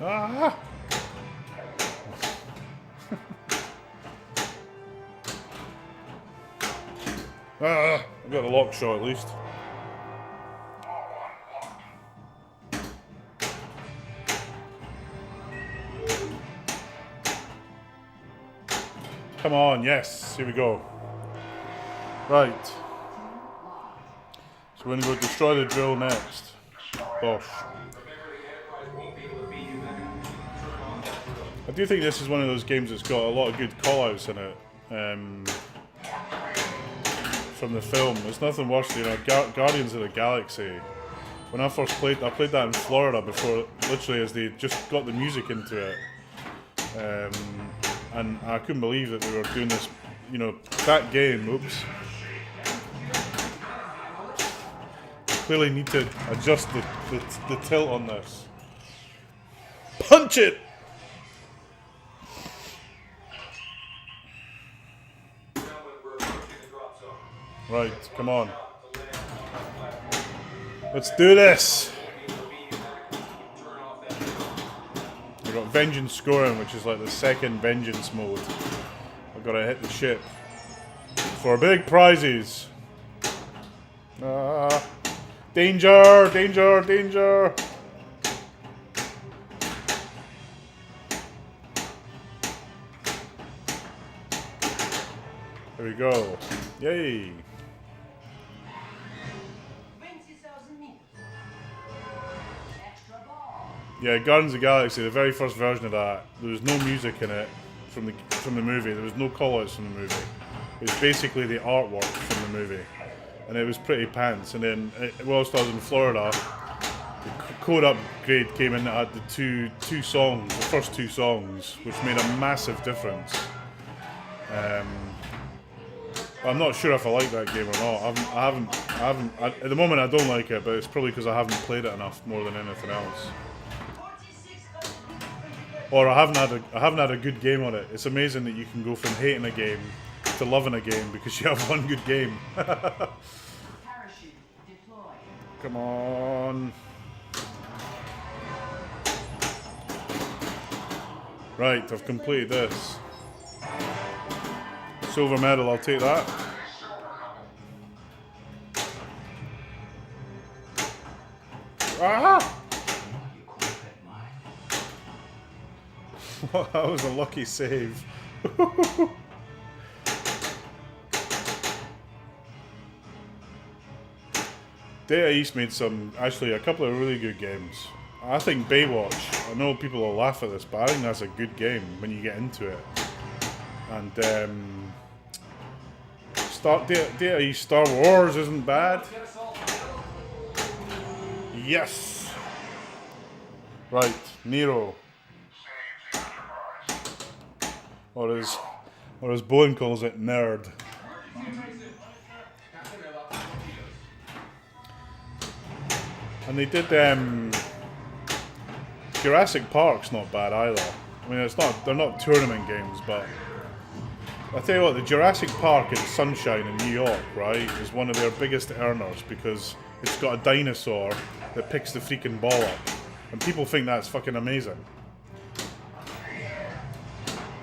Ah! I got a lock shot at least. Come on, yes, here we go. Right. So we're going to go destroy the drill next. Bosh. I do think this is one of those games that's got a lot of good call-outs in it. From the film. There's nothing worse, you know, Guardians of the Galaxy. When I first played, I played that in Florida before, literally as they just got the music into it. And I couldn't believe that they were doing this, you know, that game, oops. I clearly need to adjust the tilt on this. Punch it! Right, come on. Let's do this! We've got Vengeance Scoring, which is like the second Vengeance mode. I've got to hit the ship for big prizes. Danger! Danger! Danger! There we go. Yay! Yeah, Guardians of the Galaxy, the very first version of that, there was no music in it from the movie. There was no call-outs from the movie. It was basically the artwork from the movie, and it was pretty pants. And then, whilst I was in Florida, the code upgrade came in that had the first two songs, which made a massive difference. I'm not sure if I like that game or not. At the moment, I don't like it, but it's probably because I haven't played it enough more than anything else. Or I haven't had a good game on it. It's amazing that you can go from hating a game to loving a game because you have one good game. Parachute deployed. Come on. Right, I've completed this. Silver medal, I'll take that. Ah! That was a lucky save. Data East made actually a couple of really good games. I think Baywatch, I know people will laugh at this, but I think that's a good game when you get into it. And Data East Star Wars isn't bad. Yes! Right, Nero. Or as Bowen calls it, Nerd. And they did Jurassic Park's not bad either. I mean, they're not tournament games, but I tell you what, the Jurassic Park in Sunshine in New York, right, is one of their biggest earners because it's got a dinosaur that picks the freaking ball up, and people think that's fucking amazing.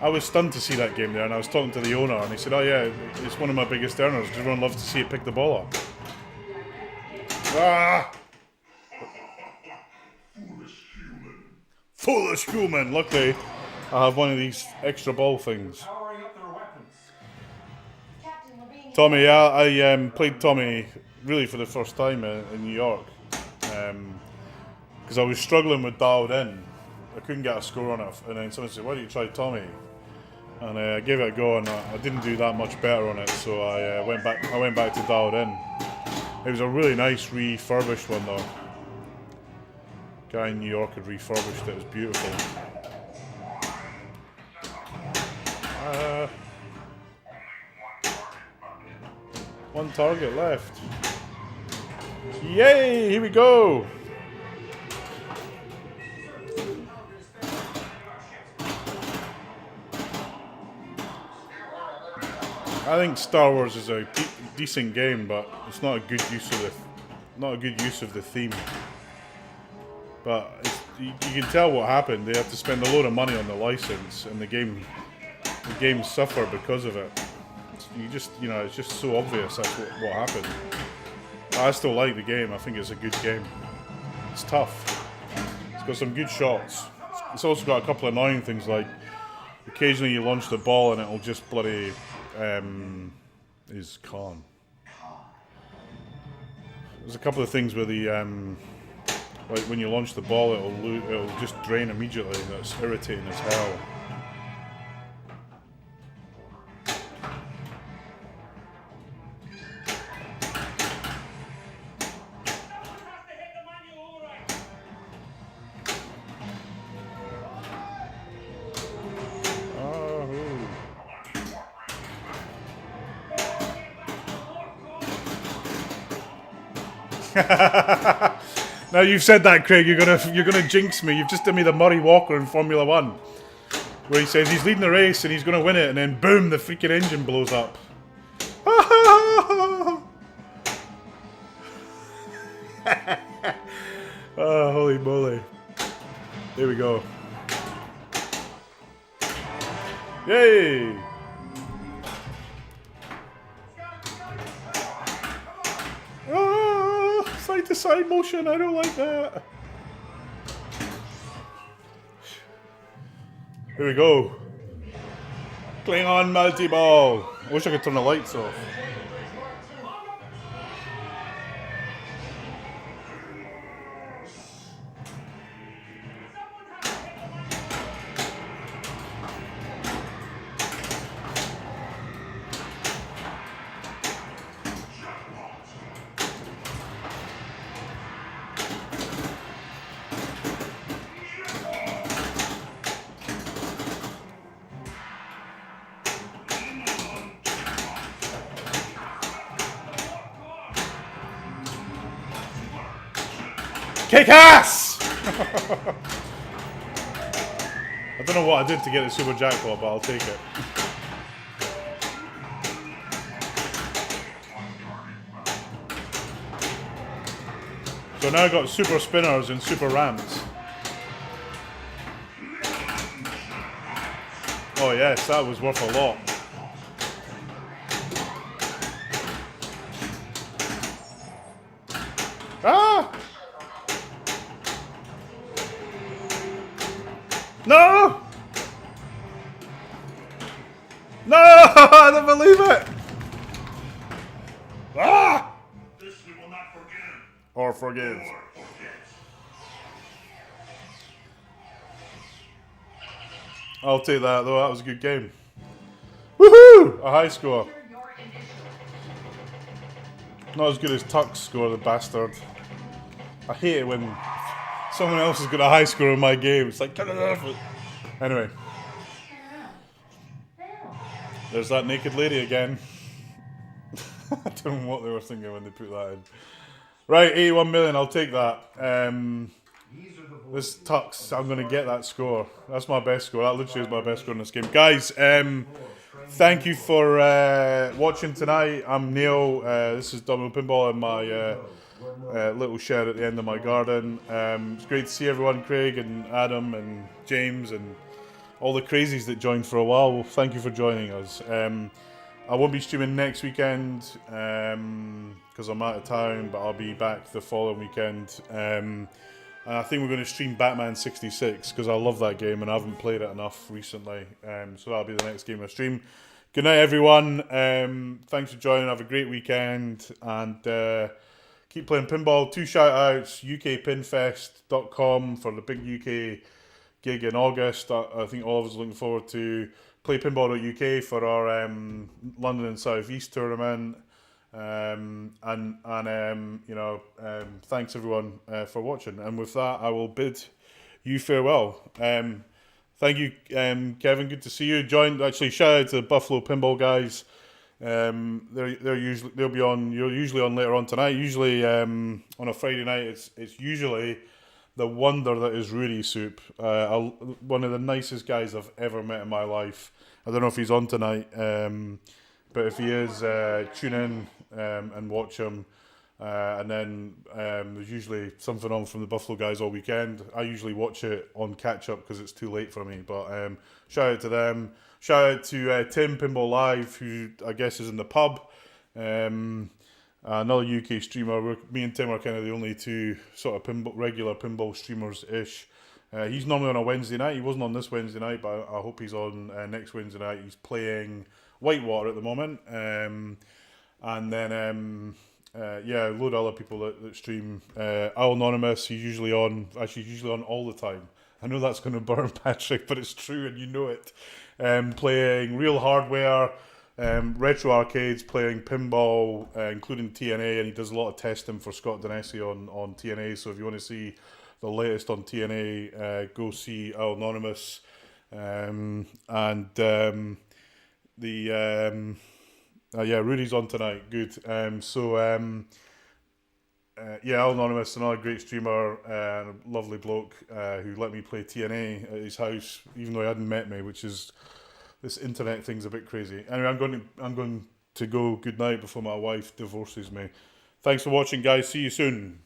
I was stunned to see that game there, and I was talking to the owner, and he said, "Oh yeah, it's one of my biggest earners. Everyone loves to see it pick the ball up." Ah! Foolish human! Luckily, I have one of these extra ball things. Powering up their weapons. Captain Levine. Tommy, yeah, I played Tommy really for the first time in New York. Because I was struggling with Dialed In. I couldn't get a score on it, and then someone said, "Why don't you try Tommy?" And I gave it a go, and I didn't do that much better on it, so I went back to Dialed In. It was a really nice refurbished one though. Guy in New York had refurbished it. It was beautiful. One target left. Yay! Here we go. I think Star Wars is a decent game, but it's not a good use of the theme. But you can tell what happened. They have to spend a load of money on the license, and the games suffer because of it. It's just so obvious that's what happened. I still like the game. I think it's a good game. It's tough. It's got some good shots. It's also got a couple of annoying things, like occasionally you launch the ball and it'll just bloody is Khan. There's a couple of things where the like when you launch the ball, it'll just drain immediately. That's irritating as hell. Now you've said that, Craig, you're gonna jinx me. You've just done me the Murray Walker in Formula 1. Where he says he's leading the race and he's gonna win it, and then boom, the freaking engine blows up. Oh, holy moly. Here we go. Yay! Side to side motion, I don't like that. Here we go. Klingon multi-ball. I wish I could turn the lights off. Kick ass! I don't know what I did to get the super jackpot, but I'll take it. So now I've got super spinners and super ramps. Oh yes, that was worth a lot. Ah! No! No! I don't believe it! Ah! This we will not forgive. Or forgive. Or forget. I'll take that though, that was a good game. Woohoo! A high score. Not as good as Tuck's score, the bastard. I hate it when someone else has got a high score in my game. It's like, anyway. There's that naked lady again. I don't know what they were thinking when they put that in. Right, 81 million, I'll take that. This Tux, I'm going to get that score. That's my best score. That literally is my best score in this game. Guys, thank you for watching tonight. I'm Neil. This is Domino Pinball in my little shed at the end of my garden. It's great to see everyone, Craig and Adam and James and all the crazies that joined for a while. Well, thank you for joining us. I won't be streaming next weekend because I'm out of town, but I'll be back the following weekend. And I think we're going to stream Batman 66 because I love that game and I haven't played it enough recently. So that'll be the next game I stream. Good night, everyone. Thanks for joining. Have a great weekend and keep playing pinball. 2 shout outs: ukpinfest.com for the big UK gig in August. I think all of us are looking forward to. Playpinball.uk for our London and South East tournament. Thanks everyone for watching. And with that, I will bid you farewell. Thank you, Kevin. Good to see you. Actually, shout out to the Buffalo Pinball guys. They'll be on. You're usually on later on tonight. Usually on a Friday night, it's usually the wonder that is Rudy Soup. One of the nicest guys I've ever met in my life. I don't know if he's on tonight, but if he is, tune in and watch him. And then there's usually something on from the Buffalo guys all weekend. I usually watch it on catch up because it's too late for me. But shout out to them. Shout out to Tim Pinball Live, who I guess is in the pub. Another UK streamer. Me and Tim are kind of the only two sort of regular pinball streamers-ish. He's normally on a Wednesday night. He wasn't on this Wednesday night, but I hope he's on next Wednesday night. He's playing Whitewater at the moment. And then, a load of other people that stream. Al Anonymous, he's usually on all the time. I know that's going to burn Patrick, but it's true and you know it. Playing Real Hardware, Retro Arcades, playing pinball, including TNA, and he does a lot of testing for Scott Danesi on TNA. So if you want to see the latest on TNA, go see Al Anonymous. Rudy's on tonight. Good. Al Anonymous, another great streamer, and a lovely bloke who let me play TNA at his house, even though he hadn't met me, which is, this internet thing's a bit crazy. Anyway, I'm going to go. Good night before my wife divorces me. Thanks for watching, guys. See you soon.